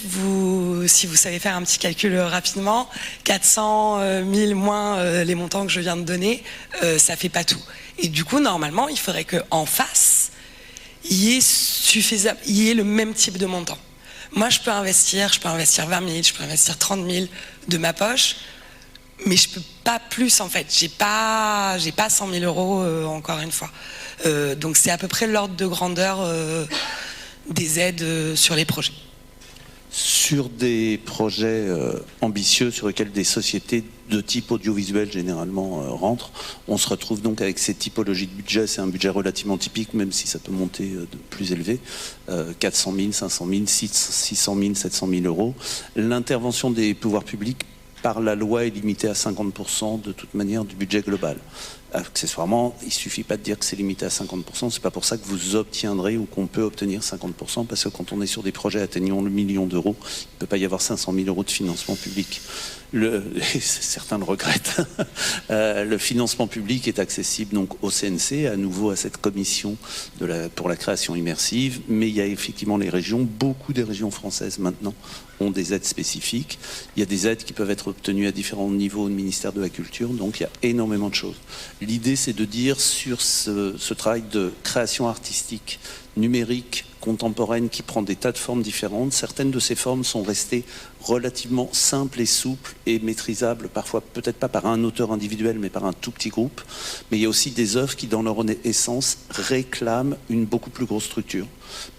Si vous savez faire un petit calcul rapidement, 400 000 moins les montants que je viens de donner, ça fait pas tout. Et du coup, normalement, il faudrait qu'en face, il y ait le même type de montant. Moi, je peux investir 20 000, je peux investir 30 000 de ma poche, mais je peux pas plus en fait. J'ai pas 100 000 euros encore une fois. Donc c'est à peu près l'ordre de grandeur des aides sur les projets. Sur des projets ambitieux sur lesquels des sociétés de type audiovisuel généralement rentrent, on se retrouve donc avec ces typologies de budget. C'est un budget relativement typique, même si ça peut monter de plus élevé, 400 000, 500 000, 600 000, 700 000 euros. L'intervention des pouvoirs publics par la loi est limitée à 50% de toute manière du budget global. Accessoirement, il ne suffit pas de dire que c'est limité à 50%, c'est pas pour ça que vous obtiendrez ou qu'on peut obtenir 50%, parce que quand on est sur des projets atteignant le million d'euros, il ne peut pas y avoir 500 000 euros de financement public. Certains le regrettent. Le financement public est accessible donc au CNC, à nouveau à cette commission pour la création immersive, mais il y a effectivement les régions, beaucoup des régions françaises maintenant ont des aides spécifiques. Il y a des aides qui peuvent être obtenues à différents niveaux au ministère de la Culture, donc il y a énormément de choses. L'idée, c'est de dire sur ce travail de création artistique, numérique, contemporaine, qui prend des tas de formes différentes. Certaines de ces formes sont restées relativement simples et souples et maîtrisables, parfois peut-être pas par un auteur individuel, mais par un tout petit groupe. Mais il y a aussi des œuvres qui, dans leur essence, réclament une beaucoup plus grosse structure,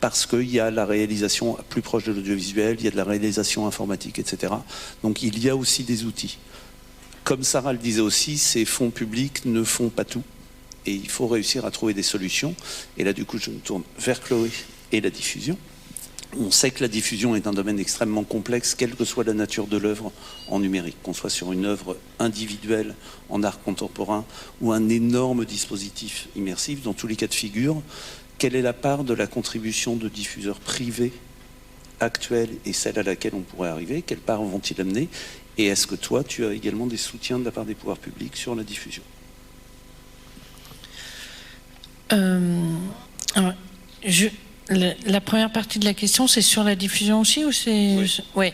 parce qu'il y a la réalisation plus proche de l'audiovisuel, il y a de la réalisation informatique, etc. Donc il y a aussi des outils. Comme Sarah le disait aussi, ces fonds publics ne font pas tout. Et il faut réussir à trouver des solutions. Et là, du coup, je me tourne vers Chloé et la diffusion. On sait que la diffusion est un domaine extrêmement complexe, quelle que soit la nature de l'œuvre en numérique. Qu'on soit sur une œuvre individuelle en art contemporain ou un énorme dispositif immersif, dans tous les cas de figure, quelle est la part de la contribution de diffuseurs privés actuels et celle à laquelle on pourrait arriver? Quelle part vont-ils amener? Et est-ce que toi, tu as également des soutiens de la part des pouvoirs publics sur la diffusion? La première partie de la question, c'est sur la diffusion aussi ou c'est... Oui.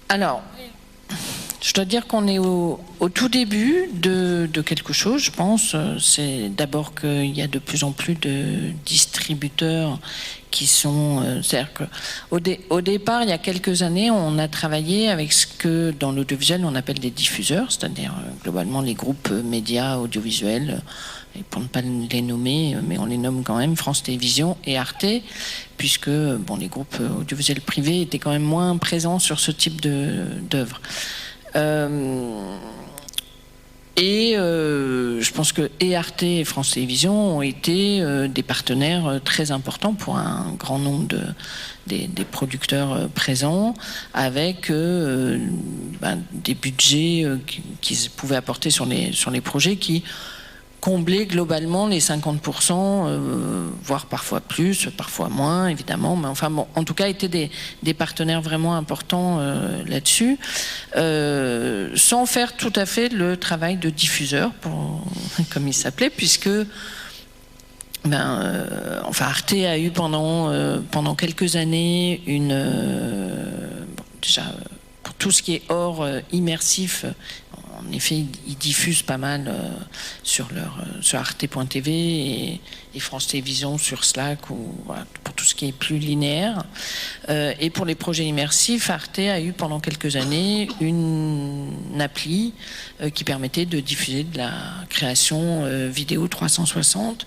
Alors, je dois dire qu'on est au tout début de quelque chose, je pense. C'est d'abord qu'il y a de plus en plus de distributeurs qui sont... C'est-à-dire qu'au départ, il y a quelques années, on a travaillé avec ce que dans l'audiovisuel, on appelle des diffuseurs, c'est-à-dire globalement les groupes médias audiovisuels, et pour ne pas les nommer, mais on les nomme quand même, France Télévisions et Arte, puisque bon, les groupes audiovisuels privés étaient quand même moins présents sur ce type d'œuvres. Je pense que et Arte et France Télévisions ont été des partenaires très importants pour un grand nombre des producteurs présents, avec des budgets qu'ils pouvaient apporter sur les projets qui comblaient globalement les 50%, voire parfois plus, parfois moins, évidemment. Mais enfin, bon, en tout cas, étaient des partenaires vraiment importants là-dessus, sans faire tout à fait le travail de diffuseur, comme il s'appelait, puisque Arte a eu pendant quelques années déjà pour tout ce qui est hors immersif. En effet, ils diffusent pas mal sur arte.tv et France Télévisions sur Slack, voilà, pour tout ce qui est plus linéaire. Et pour les projets immersifs, Arte a eu pendant quelques années une appli qui permettait de diffuser de la création vidéo 360,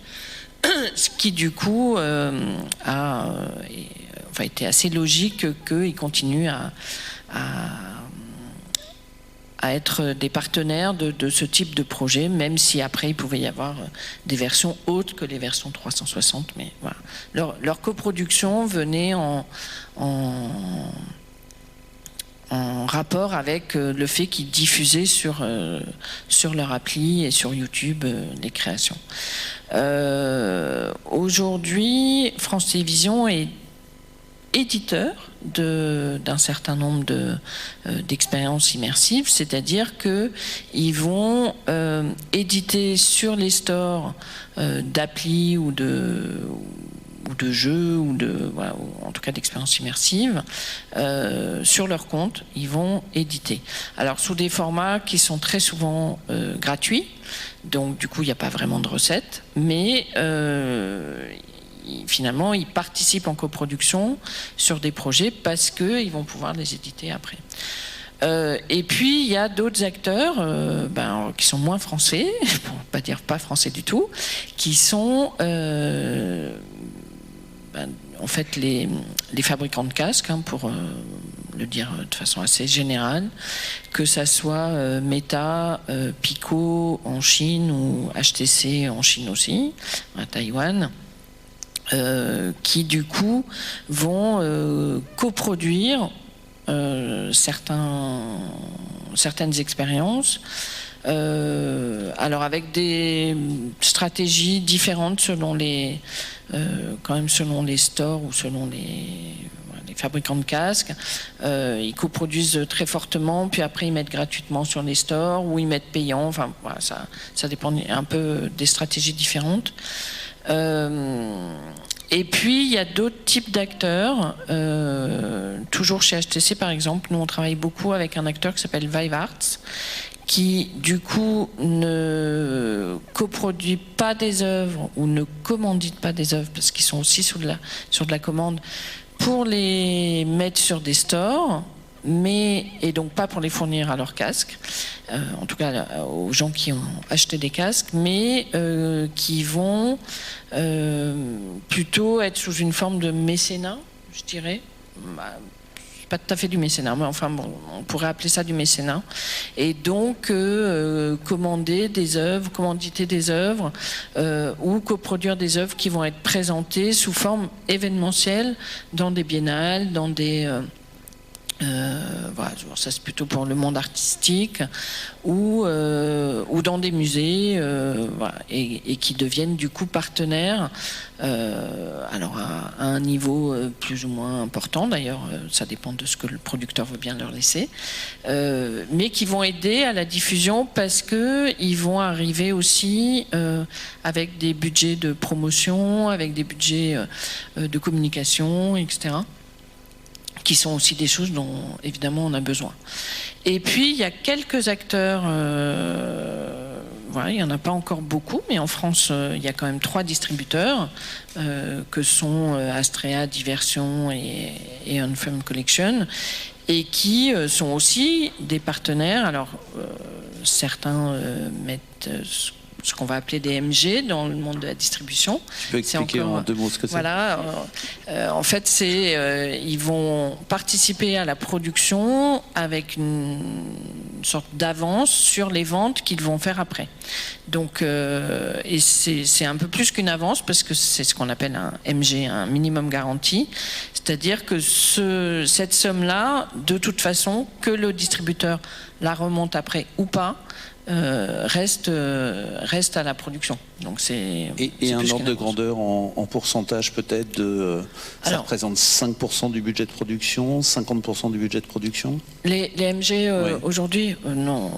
ce qui du coup été assez logique qu'ils continuent à être des partenaires de ce type de projet, même si après il pouvait y avoir des versions autres que les versions 360. Mais voilà. Leur coproduction venait en rapport avec le fait qu'ils diffusaient sur leur appli et sur YouTube les créations. Aujourd'hui, France Télévisions est éditeur d'un certain nombre d'expériences immersives, c'est-à-dire qu'ils vont éditer sur les stores d'applis ou de jeux ou en tout cas d'expériences immersives sur leur compte, ils vont éditer. Alors sous des formats qui sont très souvent gratuits, donc du coup il n'y a pas vraiment de recettes, mais finalement, ils participent en coproduction sur des projets parce qu'ils vont pouvoir les éditer après. Et puis, il y a d'autres acteurs qui sont moins français, pour ne pas dire pas français du tout, qui sont en fait les fabricants de casques, pour le dire de façon assez générale, que ça soit Meta, Pico en Chine ou HTC en Chine aussi, à Taïwan. Qui du coup vont coproduire certaines expériences, alors avec des stratégies différentes selon les stores ou selon les fabricants de casques. Ils coproduisent très fortement, puis après ils mettent gratuitement sur les stores ou ils mettent payant. Enfin, voilà, ça dépend un peu des stratégies différentes. Et puis il y a d'autres types d'acteurs, toujours chez HTC par exemple, nous on travaille beaucoup avec un acteur qui s'appelle Vive Arts, qui du coup ne coproduit pas des œuvres ou ne commandite pas des œuvres, parce qu'ils sont aussi sur de la commande, pour les mettre sur des stores, et donc pas pour les fournir à leurs casques, en tout cas aux gens qui ont acheté des casques, mais qui vont plutôt être sous une forme de mécénat, je dirais. Pas tout à fait du mécénat, mais enfin bon, on pourrait appeler ça du mécénat. Et donc commander des œuvres, commanditer des œuvres ou coproduire des œuvres qui vont être présentées sous forme événementielle dans des biennales, dans des voilà, ça c'est plutôt pour le monde artistique ou dans des musées, voilà, et qui deviennent du coup partenaires, alors à un niveau plus ou moins important d'ailleurs, ça dépend de ce que le producteur veut bien leur laisser, mais qui vont aider à la diffusion parce que ils vont arriver aussi avec des budgets de promotion, avec des budgets de communication, etc., qui sont aussi des choses dont évidemment on a besoin. Et puis il y a quelques acteurs, voilà, il n'y en a pas encore beaucoup, mais en France il y a quand même 3 distributeurs que sont Astrea, Diversion et Unfilmed Collection, et qui sont aussi des partenaires. Alors certains mettent ce qu'on va appeler des MG dans le monde de la distribution. Tu peux expliquer en 2 mots ce que c'est ? Voilà, en fait, ils vont participer à la production avec une sorte d'avance sur les ventes qu'ils vont faire après. Donc, et c'est un peu plus qu'une avance parce que c'est ce qu'on appelle un MG, un minimum garanti. C'est-à-dire que cette somme-là, de toute façon, que le distributeur la remonte après ou pas, reste à la production. Donc c'est un ordre de grandeur en pourcentage peut-être ça représente 5% du budget de production, 50% du budget de production. Les MG aujourd'hui, non,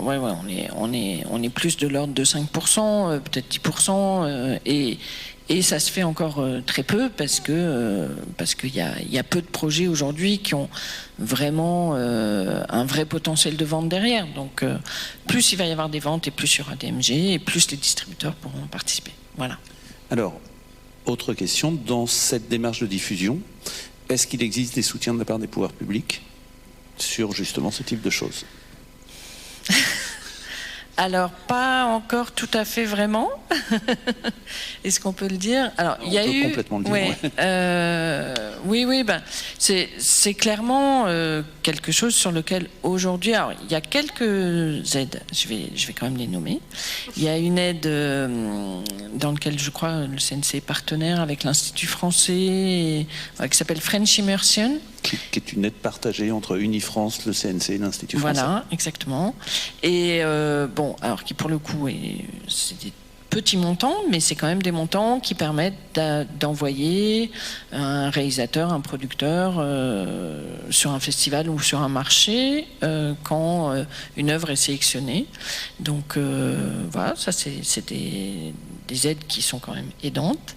on est plus de l'ordre de 5%, peut-être 10%, et ça se fait encore très peu parce qu'il y a peu de projets aujourd'hui qui ont vraiment un vrai potentiel de vente derrière. Donc plus il va y avoir des ventes et plus il y aura des MG et plus les distributeurs pourront participer. Voilà. Alors, autre question, dans cette démarche de diffusion, est-ce qu'il existe des soutiens de la part des pouvoirs publics sur justement ce type de choses ? Alors, pas encore tout à fait vraiment. Est-ce qu'on peut le dire? Alors, il y a eu... complètement le dire. Oui, ben, c'est clairement quelque chose sur lequel aujourd'hui... Alors, il y a quelques aides, je vais quand même les nommer. Il y a une aide dans laquelle, je crois, le CNC est partenaire avec l'Institut français, qui s'appelle French Immersion. Qui est une aide partagée entre Unifrance, le CNC et l'Institut français. Voilà, exactement. Et bon, alors qui pour le coup, c'est des petits montants, mais c'est quand même des montants qui permettent d'envoyer un réalisateur, un producteur sur un festival ou sur un marché quand une œuvre est sélectionnée. Donc voilà, ça c'est des aides qui sont quand même aidantes.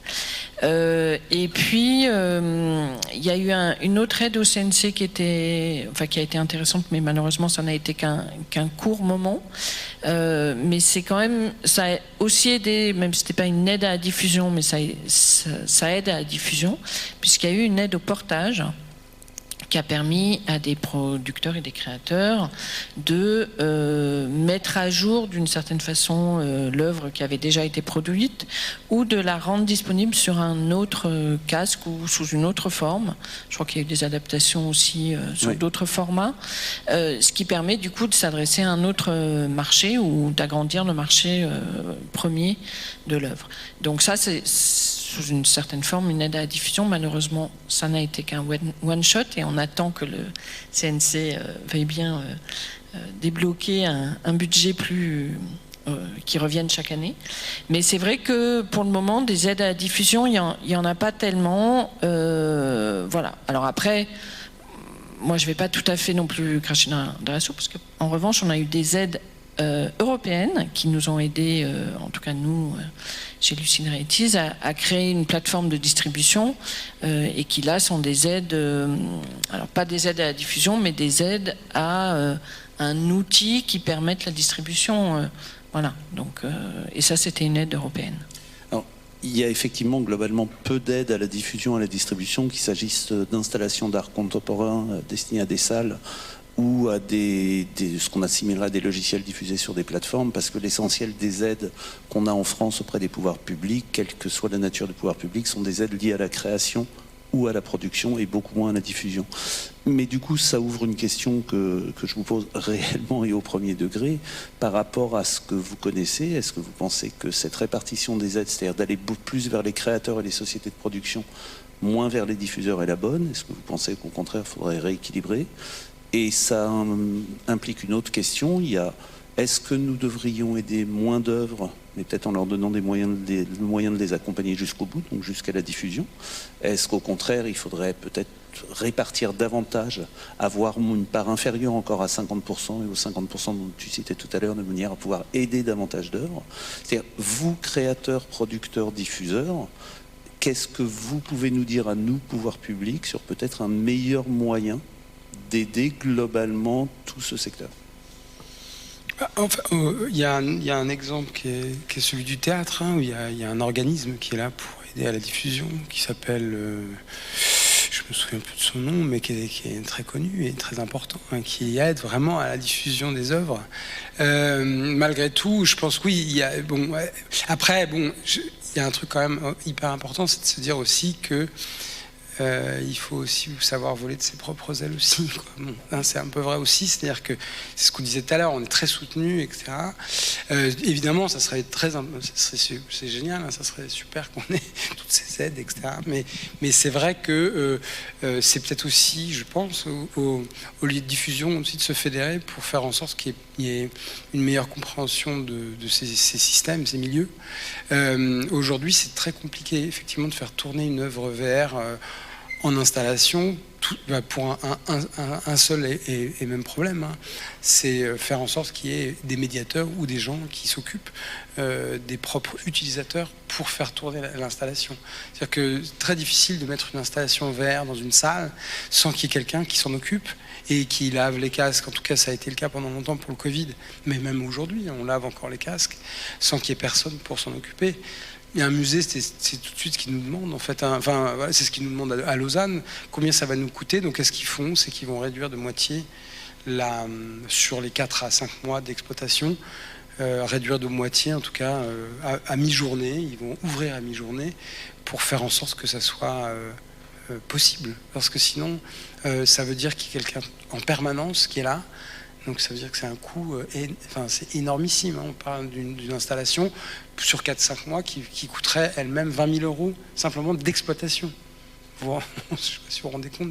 Et puis il y a eu une autre aide au CNC qui a été intéressante, mais malheureusement ça n'a été qu'un court moment. Mais c'est quand même, ça a aussi aidé, même si c'était pas une aide à la diffusion, mais ça aide à la diffusion, puisqu'il y a eu une aide au portage qui a permis à des producteurs et des créateurs de mettre à jour d'une certaine façon l'œuvre qui avait déjà été produite ou de la rendre disponible sur un autre casque ou sous une autre forme. Je crois qu'il y a eu des adaptations aussi sur d'autres formats, ce qui permet du coup de s'adresser à un autre marché ou d'agrandir le marché premier de l'œuvre. Donc ça, c'est sous une certaine forme une aide à la diffusion. Malheureusement, ça n'a été qu'un one-shot et on attend que le CNC veuille bien débloquer un budget qui revienne chaque année. Mais c'est vrai que pour le moment, des aides à la diffusion, il n'y en a pas tellement. Voilà. Alors après, moi je ne vais pas tout à fait non plus cracher dans la soupe, parce qu'en revanche, on a eu des aides européennes qui nous ont aidés, en tout cas nous, chez Lucine Realities, à créer une plateforme de distribution et qui là sont des aides, alors pas des aides à la diffusion, mais des aides à un outil qui permette la distribution. Voilà. Donc, et ça, c'était une aide européenne. Alors, il y a effectivement globalement peu d'aides à la diffusion, à la distribution, qu'il s'agisse d'installations d'art contemporain destinées à des salles ou à ce qu'on assimilera à des logiciels diffusés sur des plateformes, parce que l'essentiel des aides qu'on a en France auprès des pouvoirs publics, quelle que soit la nature des pouvoirs publics, sont des aides liées à la création ou à la production et beaucoup moins à la diffusion. Mais du coup, ça ouvre une question que je vous pose réellement et au premier degré par rapport à ce que vous connaissez. Est-ce que vous pensez que cette répartition des aides, c'est-à-dire d'aller plus vers les créateurs et les sociétés de production, moins vers les diffuseurs, est la bonne? Est-ce que vous pensez qu'au contraire, il faudrait rééquilibrer? Et ça implique une autre question, est-ce que nous devrions aider moins d'œuvres, mais peut-être en leur donnant des moyens de les accompagner jusqu'au bout, donc jusqu'à la diffusion? Est-ce qu'au contraire, il faudrait peut-être répartir davantage, avoir une part inférieure encore à 50% et aux 50% dont tu citais tout à l'heure, de manière à pouvoir aider davantage d'œuvres? C'est-à-dire, vous, créateurs, producteurs, diffuseurs, qu'est-ce que vous pouvez nous dire à nous, pouvoir public, sur peut-être un meilleur moyen d'aider globalement tout ce secteur? Enfin, il y a un exemple qui est celui du théâtre, où il y a un organisme qui est là pour aider à la diffusion, qui s'appelle, je me souviens plus de son nom, mais qui est très connu et très important, qui aide vraiment à la diffusion des œuvres. Malgré tout, je pense que oui, il y a, après, il y a un truc quand même hyper important, c'est de se dire aussi que il faut aussi savoir voler de ses propres ailes aussi, quoi. Bon, hein, c'est un peu vrai aussi, c'est-à-dire que c'est ce qu'on disait tout à l'heure, on est très soutenu, etc. Évidemment, ça serait c'est génial, hein, ça serait super qu'on ait toutes ces aides, etc. Mais c'est vrai que c'est peut-être aussi, je pense, au lieu de diffusion aussi de se fédérer pour faire en sorte qu'il y ait une meilleure compréhension de ces systèmes, ces milieux. Aujourd'hui, c'est très compliqué, effectivement, de faire tourner une œuvre VR en installation pour un seul et même problème, hein. C'est faire en sorte qu'il y ait des médiateurs ou des gens qui s'occupent des propres utilisateurs pour faire tourner l'installation. C'est-à-dire que c'est très difficile de mettre une installation VR dans une salle sans qu'il y ait quelqu'un qui s'en occupe et qui lave les casques. En tout cas, ça a été le cas pendant longtemps pour le Covid, mais même aujourd'hui, on lave encore les casques sans qu'il y ait personne pour s'en occuper. Il y a un musée, c'est tout de suite ce qu'ils nous demandent, en fait. Enfin, voilà, c'est ce qu'ils nous demandent à Lausanne. Combien ça va nous coûter? Donc, qu'est-ce qu'ils font? C'est qu'ils vont réduire de moitié sur les 4 à 5 mois d'exploitation réduire de moitié, en tout cas, à mi-journée. Ils vont ouvrir à mi-journée pour faire en sorte que ça soit possible. Parce que sinon, ça veut dire qu'il y a quelqu'un en permanence qui est là. Donc ça veut dire que c'est un coût c'est énormissime. Hein. On parle d'une installation sur 4-5 mois qui coûterait elle-même 20 000 euros simplement d'exploitation. Je ne sais pas si vous vous rendez compte,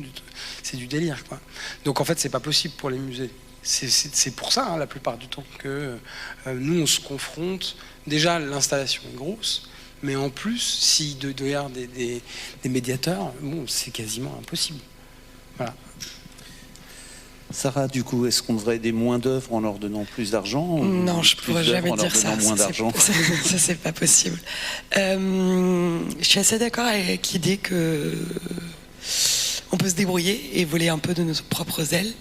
c'est du délire, quoi. Donc en fait, c'est pas possible pour les musées. C'est pour ça, hein, la plupart du temps, que nous, on se confronte. Déjà, l'installation est grosse, mais en plus, s'il doit y avoir des médiateurs, bon, c'est quasiment impossible. Voilà. Sarah, du coup, est-ce qu'on devrait aider moins d'œuvres en leur donnant plus d'argent? Non, je ne pourrais jamais dire ça. Moins d'argent. Ça, c'est pas possible. Je suis assez d'accord avec l'idée que on peut se débrouiller et voler un peu de nos propres ailes.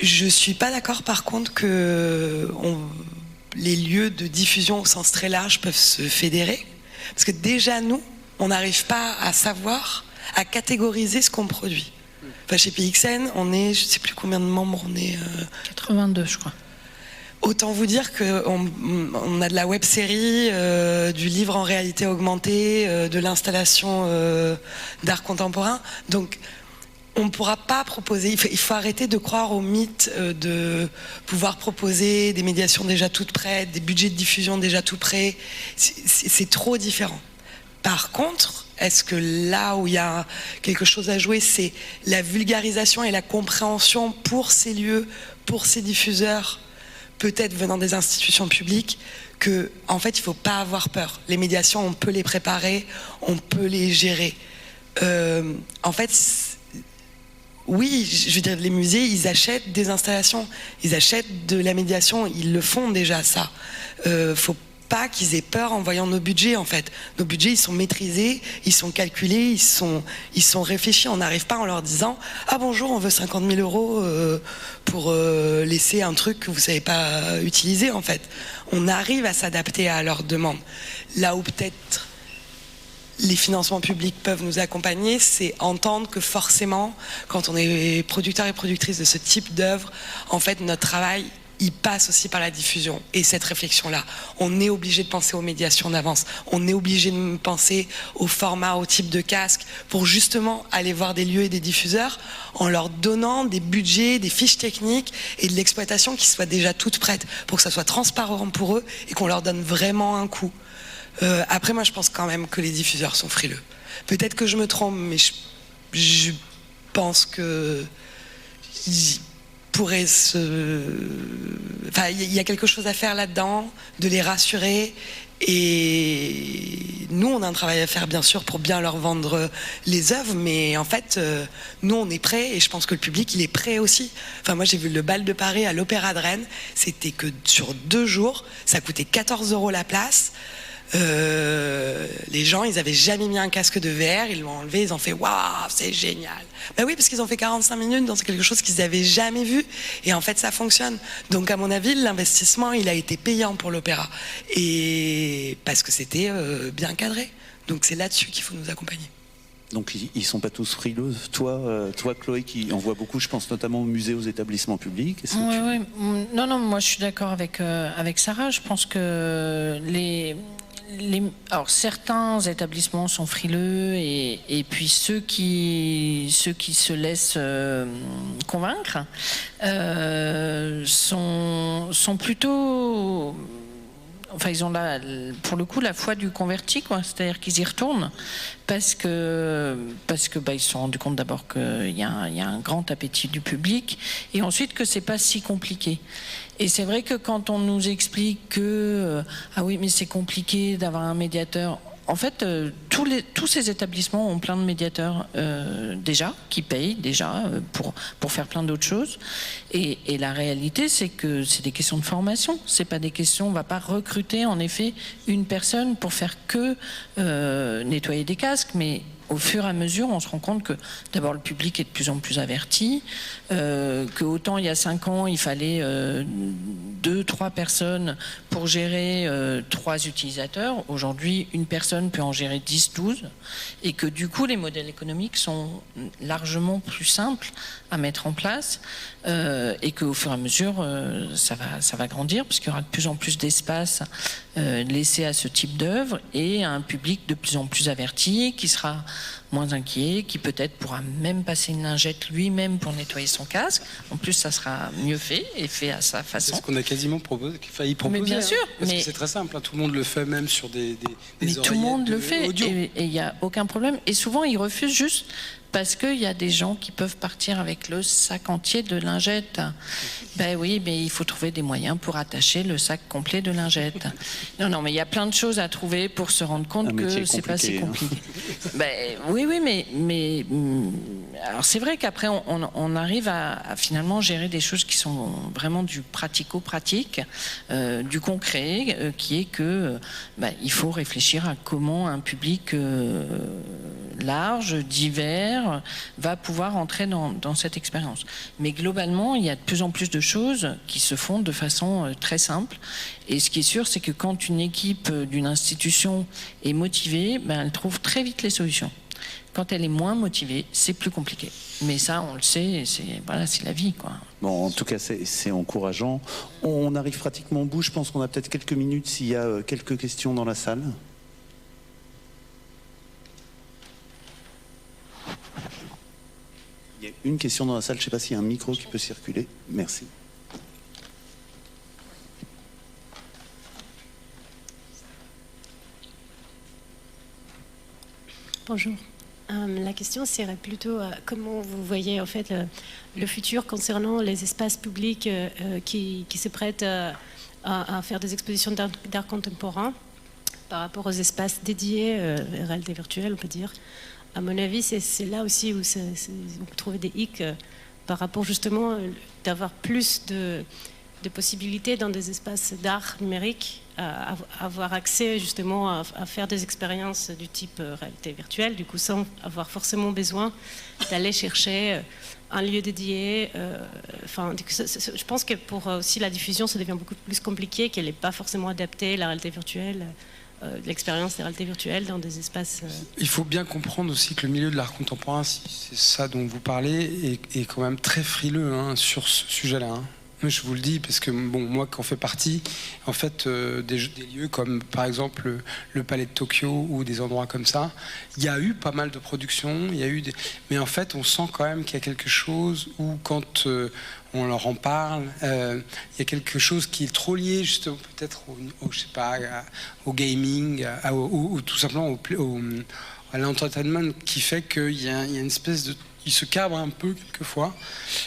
Je suis pas d'accord, par contre, que les lieux de diffusion au sens très large peuvent se fédérer. Parce que déjà, nous, on n'arrive pas à savoir, à catégoriser ce qu'on produit. Enfin, chez PXN, on est, je ne sais plus combien de membres on est. 82, je crois. Autant vous dire qu'on a de la web-série, du livre en réalité augmentée, de l'installation d'art contemporain. Donc, on ne pourra pas proposer. Il faut arrêter de croire au mythe de pouvoir proposer des médiations déjà toutes prêtes, des budgets de diffusion déjà tout prêts. C'est trop différent. Par contre, est-ce que là où il y a quelque chose à jouer, c'est la vulgarisation et la compréhension pour ces lieux, pour ces diffuseurs, peut-être venant des institutions publiques, que en fait, il ne faut pas avoir peur. Les médiations, on peut les préparer, on peut les gérer. En fait, oui, je veux dire, les musées, ils achètent des installations, ils achètent de la médiation, ils le font déjà, ça. Faut pas qu'ils aient peur en voyant nos budgets, en fait. Nos budgets, ils sont maîtrisés, ils sont calculés, ils sont réfléchis. On n'arrive pas en leur disant « Ah bonjour, on veut 50 000 euros pour laisser un truc que vous ne savez pas utiliser, en fait. » On arrive à s'adapter à leurs demandes. Là où peut-être les financements publics peuvent nous accompagner, c'est entendre que forcément, quand on est producteur et productrice de ce type d'œuvre, en fait, notre travail, il passe aussi par la diffusion. Et cette réflexion-là, on est obligé de penser aux médiations d'avance. On est obligé de penser au format, au type de casque, pour justement aller voir des lieux et des diffuseurs en leur donnant des budgets, des fiches techniques et de l'exploitation qui soient déjà toutes prêtes, pour que ça soit transparent pour eux et qu'on leur donne vraiment un coup. Après, moi, je pense quand même que les diffuseurs sont frileux. Peut-être que je me trompe, mais je pense que pourrait il y a quelque chose à faire là-dedans, de les rassurer. Et nous, on a un travail à faire, bien sûr, pour bien leur vendre les œuvres, mais en fait, nous, on est prêts, et je pense que le public, il est prêt aussi. Enfin, moi, j'ai vu le bal de Paris à l'Opéra de Rennes, c'était que sur 2 jours, ça coûtait 14 € la place. Les gens, ils avaient jamais mis un casque de VR, ils l'ont enlevé, ils ont fait waouh, c'est génial. Ben oui, parce qu'ils ont fait 45 minutes dans quelque chose qu'ils n'avaient jamais vu, et en fait ça fonctionne. Donc à mon avis, l'investissement, il a été payant pour l'opéra, et parce que c'était bien cadré. Donc c'est là-dessus qu'il faut nous accompagner. Donc ils sont pas tous frileux. Toi, Chloé, qui en voit beaucoup, je pense notamment aux musées, aux établissements publics. Oui. Non, moi je suis d'accord avec Sarah. Je pense que alors certains établissements sont frileux et puis ceux qui se laissent convaincre sont plutôt. Enfin, ils ont pour le coup la foi du converti, quoi. C'est-à-dire qu'ils y retournent parce que ils se sont rendus compte d'abord qu'il y a un grand appétit du public, et ensuite que c'est pas si compliqué. Et c'est vrai que quand on nous explique que ah oui, mais c'est compliqué d'avoir un médiateur. En fait, tous ces établissements ont plein de médiateurs déjà, qui payent déjà pour faire plein d'autres choses. Et la réalité, c'est que c'est des questions de formation. C'est pas des questions. On va pas recruter en effet une personne pour faire que nettoyer des casques, mais au fur et à mesure, on se rend compte que d'abord le public est de plus en plus averti, que autant il y a 5 ans, il fallait 2-3 personnes pour gérer 3 utilisateurs. Aujourd'hui, une personne peut en gérer 10-12, et que du coup, les modèles économiques sont largement plus simples à mettre en place, et qu'au fur et à mesure, ça va grandir, puisqu'il y aura de plus en plus d'espace laissé à ce type d'œuvre, et un public de plus en plus averti, qui sera moins inquiet, qui peut-être pourra même passer une lingette lui-même pour nettoyer son casque. En plus, ça sera mieux fait et fait à sa façon. C'est ce qu'on a quasiment failli proposer. Mais bien sûr. Parce que c'est très simple, tout le monde le fait, même sur des mais tout le monde le fait, audio. et il n'y a aucun problème. Et souvent, ils refusent juste parce qu'il y a des gens qui peuvent partir avec le sac entier de lingettes. Ben oui, mais il faut trouver des moyens pour attacher le sac complet de lingettes. Non, mais il y a plein de choses à trouver pour se rendre compte que c'est pas si compliqué. Ben, oui, mais alors c'est vrai qu'après on arrive à finalement gérer des choses qui sont vraiment du pratico-pratique, du concret, qui est que il faut réfléchir à comment un public large, divers, va pouvoir entrer dans cette expérience. Mais globalement, il y a de plus en plus de choses qui se font de façon très simple. Et ce qui est sûr, c'est que quand une équipe d'une institution est motivée, elle trouve très vite les solutions. Quand elle est moins motivée, c'est plus compliqué. Mais ça, on le sait, c'est la vie, quoi. Bon, en tout cas, c'est encourageant. On arrive pratiquement au bout. Je pense qu'on a peut-être quelques minutes s'il y a quelques questions dans la salle. Il y a une question dans la salle, je ne sais pas s'il y a un micro qui peut circuler. Merci. Bonjour. La question serait plutôt comment vous voyez en fait le futur concernant les espaces publics qui se prêtent à faire des expositions d'art contemporain par rapport aux espaces dédiés, réalité virtuelle on peut dire. À mon avis, c'est là aussi où on peut trouver des hicks par rapport justement d'avoir plus de possibilités dans des espaces d'art numérique, à avoir accès justement à faire des expériences du type réalité virtuelle, du coup sans avoir forcément besoin d'aller chercher un lieu dédié. Je pense que pour aussi la diffusion, ça devient beaucoup plus compliqué, qu'elle n'est pas forcément adaptée, la réalité virtuelle. L'expérience des réalités virtuelles dans des espaces... Il faut bien comprendre aussi que le milieu de l'art contemporain, si c'est ça dont vous parlez, est quand même très frileux sur ce sujet-là. Je vous le dis parce que moi qui en fais partie, en fait, des lieux comme par exemple le Palais de Tokyo ou des endroits comme ça, il y a eu pas mal de productions, mais en fait on sent quand même qu'il y a quelque chose où quand on leur en parle, il y a quelque chose qui est trop lié justement peut-être je sais pas, au gaming, ou tout simplement à l'entertainment, qui fait qu'il y a une espèce de... Il se cabre un peu quelquefois.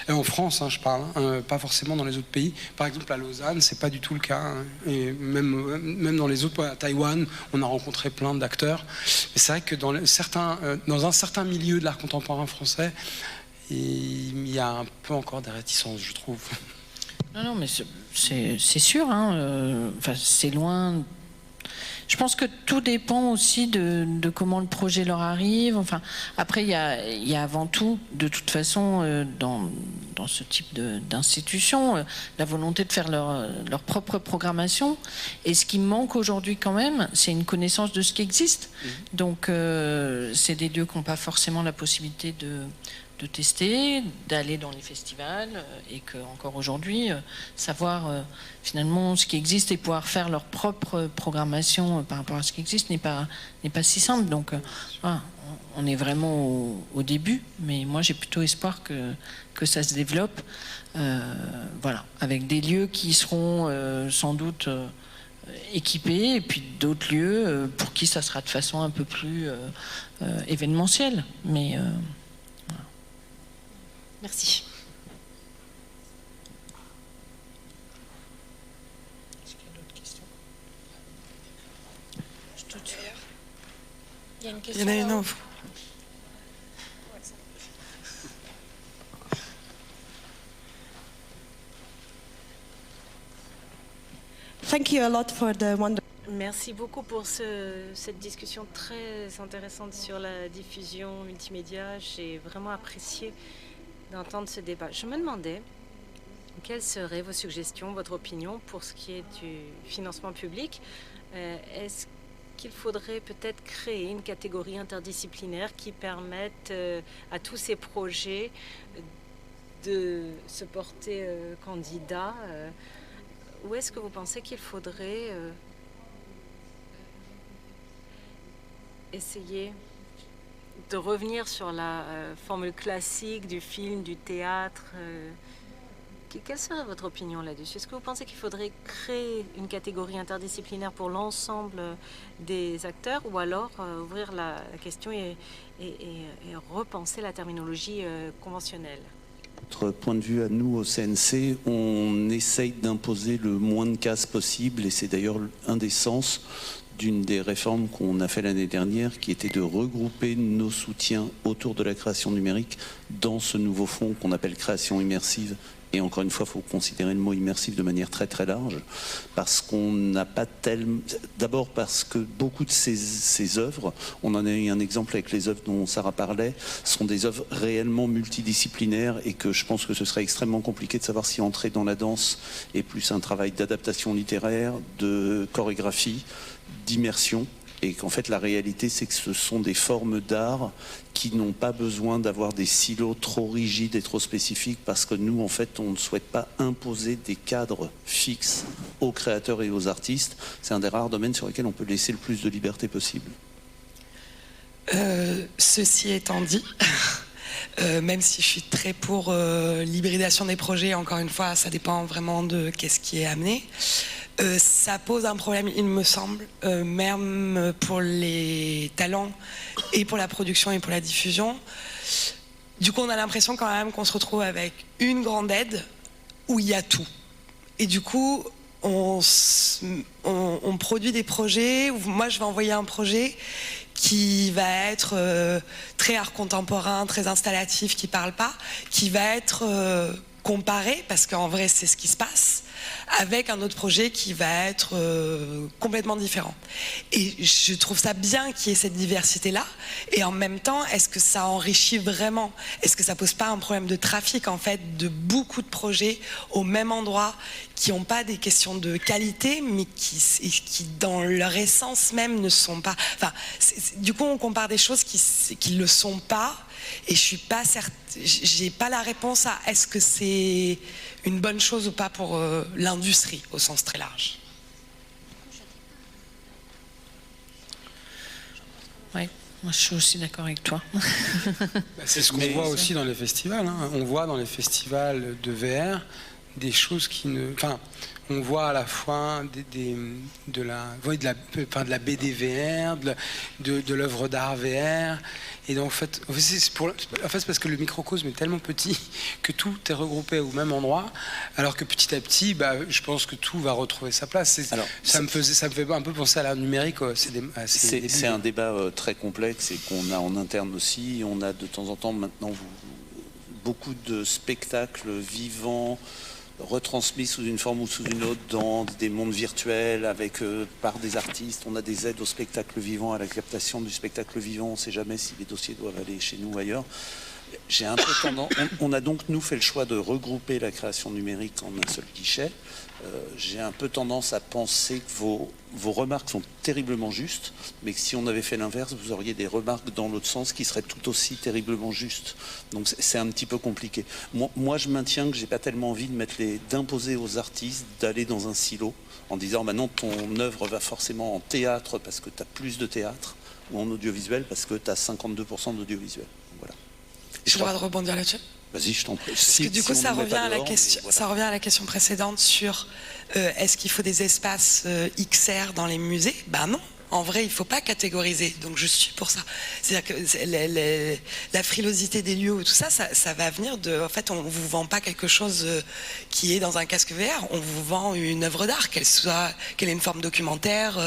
Et en France, je parle, pas forcément dans les autres pays. Par exemple, à Lausanne, c'est pas du tout le cas. Et même dans les autres, à Taïwan, on a rencontré plein d'acteurs. Mais c'est vrai que dans un certain milieu de l'art contemporain français, il y a un peu encore des réticences, je trouve. Non, mais c'est sûr. C'est loin. Je pense que tout dépend aussi de comment le projet leur arrive. Après, il y a avant tout, de toute façon, dans ce type d'institution, la volonté de faire leur propre programmation. Et ce qui manque aujourd'hui quand même, c'est une connaissance de ce qui existe. Donc, c'est des lieux qui n'ont pas forcément la possibilité de tester, d'aller dans les festivals, et que encore aujourd'hui, savoir finalement ce qui existe et pouvoir faire leur propre programmation par rapport à ce qui existe n'est pas si simple. Donc voilà, on est vraiment au début, mais moi j'ai plutôt espoir que ça se développe, voilà, avec des lieux qui seront sans doute équipés, et puis d'autres lieux pour qui ça sera de façon un peu plus événementielle. Mais merci. Est-ce qu'il y a d'autres questions? Il y a une question. Il y en a une. Thank you a lot for the wonderful Merci beaucoup pour cette discussion très intéressante sur la diffusion multimédia. J'ai vraiment apprécié d'entendre ce débat. Je me demandais quelles seraient vos suggestions, votre opinion pour ce qui est du financement public. Est-ce qu'il faudrait peut-être créer une catégorie interdisciplinaire qui permette à tous ces projets de se porter candidat ou est-ce que vous pensez qu'il faudrait essayer de revenir sur la formule classique du film, du théâtre quelle serait votre opinion là-dessus? Est-ce que vous pensez qu'il faudrait créer une catégorie interdisciplinaire pour l'ensemble des acteurs ou alors ouvrir la question et repenser la terminologie conventionnelle? Notre point de vue à nous au CNC, on essaye d'imposer le moins de cases possible et c'est d'ailleurs un des sens d'une des réformes qu'on a fait l'année dernière qui était de regrouper nos soutiens autour de la création numérique dans ce nouveau fonds qu'on appelle création immersive. Et encore une fois, il faut considérer le mot immersif de manière très très large, parce qu'on n'a pas tellement... D'abord parce que beaucoup de ces œuvres, on en a eu un exemple avec les œuvres dont Sarah parlait, sont des œuvres réellement multidisciplinaires et que je pense que ce serait extrêmement compliqué de savoir si entrer dans la danse est plus un travail d'adaptation littéraire, de chorégraphie, d'immersion. Et qu'en fait, la réalité, c'est que ce sont des formes d'art qui n'ont pas besoin d'avoir des silos trop rigides et trop spécifiques parce que nous, en fait, on ne souhaite pas imposer des cadres fixes aux créateurs et aux artistes. C'est un des rares domaines sur lesquels on peut laisser le plus de liberté possible. Ceci étant dit, même si je suis très pour l'hybridation des projets, encore une fois, ça dépend vraiment de qu'est-ce qui est amené. Ça pose un problème, il me semble, même pour les talents et pour la production et pour la diffusion. Du coup, on a l'impression quand même qu'on se retrouve avec une grande aide où il y a tout. Et du coup, on produit des projets, où moi je vais envoyer un projet qui va être très art contemporain, très installatif, qui parle pas, qui va être comparé, parce qu'en vrai c'est ce qui se passe, avec un autre projet qui va être complètement différent. Et je trouve ça bien qu'il y ait cette diversité-là, et en même temps, est-ce que ça enrichit vraiment? Est-ce que ça pose pas un problème de trafic, en fait, de beaucoup de projets au même endroit, qui n'ont pas des questions de qualité, mais qui dans leur essence même, ne sont pas... Enfin, du coup, on compare des choses qui ne le sont pas, et je suis pas certaine, j'ai pas la réponse à est-ce que c'est une bonne chose ou pas pour l'industrie au sens très large. Oui, moi je suis aussi d'accord avec toi. C'est ce qu'on voit aussi dans les festivals. Hein. On voit dans les festivals de VR des choses qui ne... Enfin, on voit à la fois de la BD VR, de l'œuvre d'art VR. Et donc, en fait, c'est parce que le microcosme est tellement petit que tout est regroupé au même endroit, alors que petit à petit, je pense que tout va retrouver sa place. Ça me fait un peu penser à l'art numérique. C'est un débat très complexe et qu'on a en interne aussi. On a de temps en temps maintenant beaucoup de spectacles vivants retransmis sous une forme ou sous une autre dans des mondes virtuels par des artistes. On a des aides au spectacle vivant, à la captation du spectacle vivant. On ne sait jamais si les dossiers doivent aller chez nous ou ailleurs. J'ai un peu tendance... On a donc, nous, fait le choix de regrouper la création numérique en un seul guichet. J'ai un peu tendance à penser que vos remarques sont terriblement justes, mais que si on avait fait l'inverse, vous auriez des remarques dans l'autre sens qui seraient tout aussi terriblement justes. Donc c'est un petit peu compliqué. Moi, je maintiens que j'ai pas tellement envie d'imposer aux artistes d'aller dans un silo en disant non, ton œuvre va forcément en théâtre parce que tu as plus de théâtre, ou en audiovisuel parce que tu as 52% d'audiovisuel. Voilà. J'ai le droit de rebondir là-dessus? Vas-y, je t'en prie. Parce que du coup, ça revient à la question précédente sur est-ce qu'il faut des espaces XR dans les musées? Non. En vrai, il ne faut pas catégoriser, donc je suis pour ça. C'est-à-dire que la frilosité des lieux et tout ça, ça va venir de... En fait, on ne vous vend pas quelque chose qui est dans un casque VR, on vous vend une œuvre d'art, qu'elle ait une forme documentaire,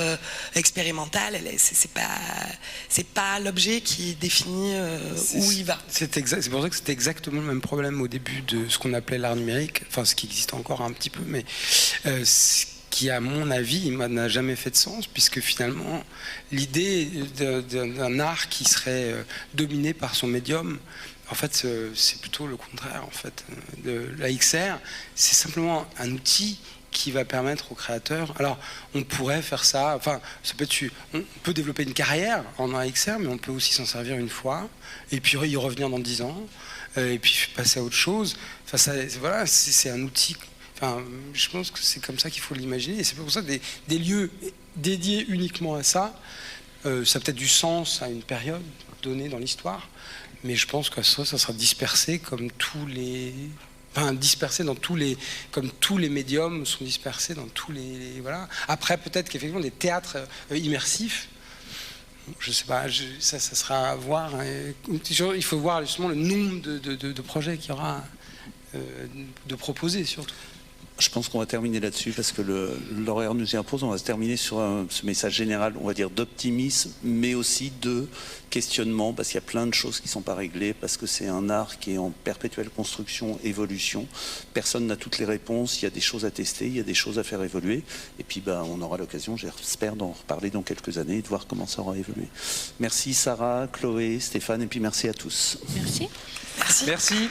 expérimentale, c'est pas l'objet qui définit où il va. C'est pour ça que c'était exactement le même problème au début de ce qu'on appelait l'art numérique, enfin ce qui existe encore un petit peu, mais qui, à mon avis, n'a jamais fait de sens, puisque finalement, l'idée d'un art qui serait dominé par son médium, en fait, c'est plutôt le contraire. En fait, de la XR, c'est simplement un outil qui va permettre aux créateurs. Alors, on pourrait faire ça. Enfin, ça peut être. On peut développer une carrière en XR, mais on peut aussi s'en servir une fois, et puis y revenir dans 10 ans, et puis passer à autre chose. Enfin, voilà, c'est un outil. Enfin, je pense que c'est comme ça qu'il faut l'imaginer. Et c'est pour ça que des lieux dédiés uniquement à ça, ça a peut-être du sens à une période donnée dans l'histoire, mais je pense que ça sera dispersé comme tous les... Enfin, dispersé dans tous les... Comme tous les médiums sont dispersés dans tous les... Voilà. Après, peut-être qu'effectivement, des théâtres immersifs, je sais pas, ça sera à voir. Il faut voir justement le nombre de projets qu'il y aura de proposer, surtout. Je pense qu'on va terminer là-dessus parce que l'horaire nous y impose. On va se terminer sur ce message général, on va dire d'optimisme, mais aussi de questionnement, parce qu'il y a plein de choses qui ne sont pas réglées, parce que c'est un art qui est en perpétuelle construction, évolution. Personne n'a toutes les réponses, il y a des choses à tester, il y a des choses à faire évoluer. Et puis on aura l'occasion, j'espère, d'en reparler dans quelques années et de voir comment ça aura évolué. Merci Sarah, Chloé, Stéphane, et puis merci à tous. Merci. Merci. Merci.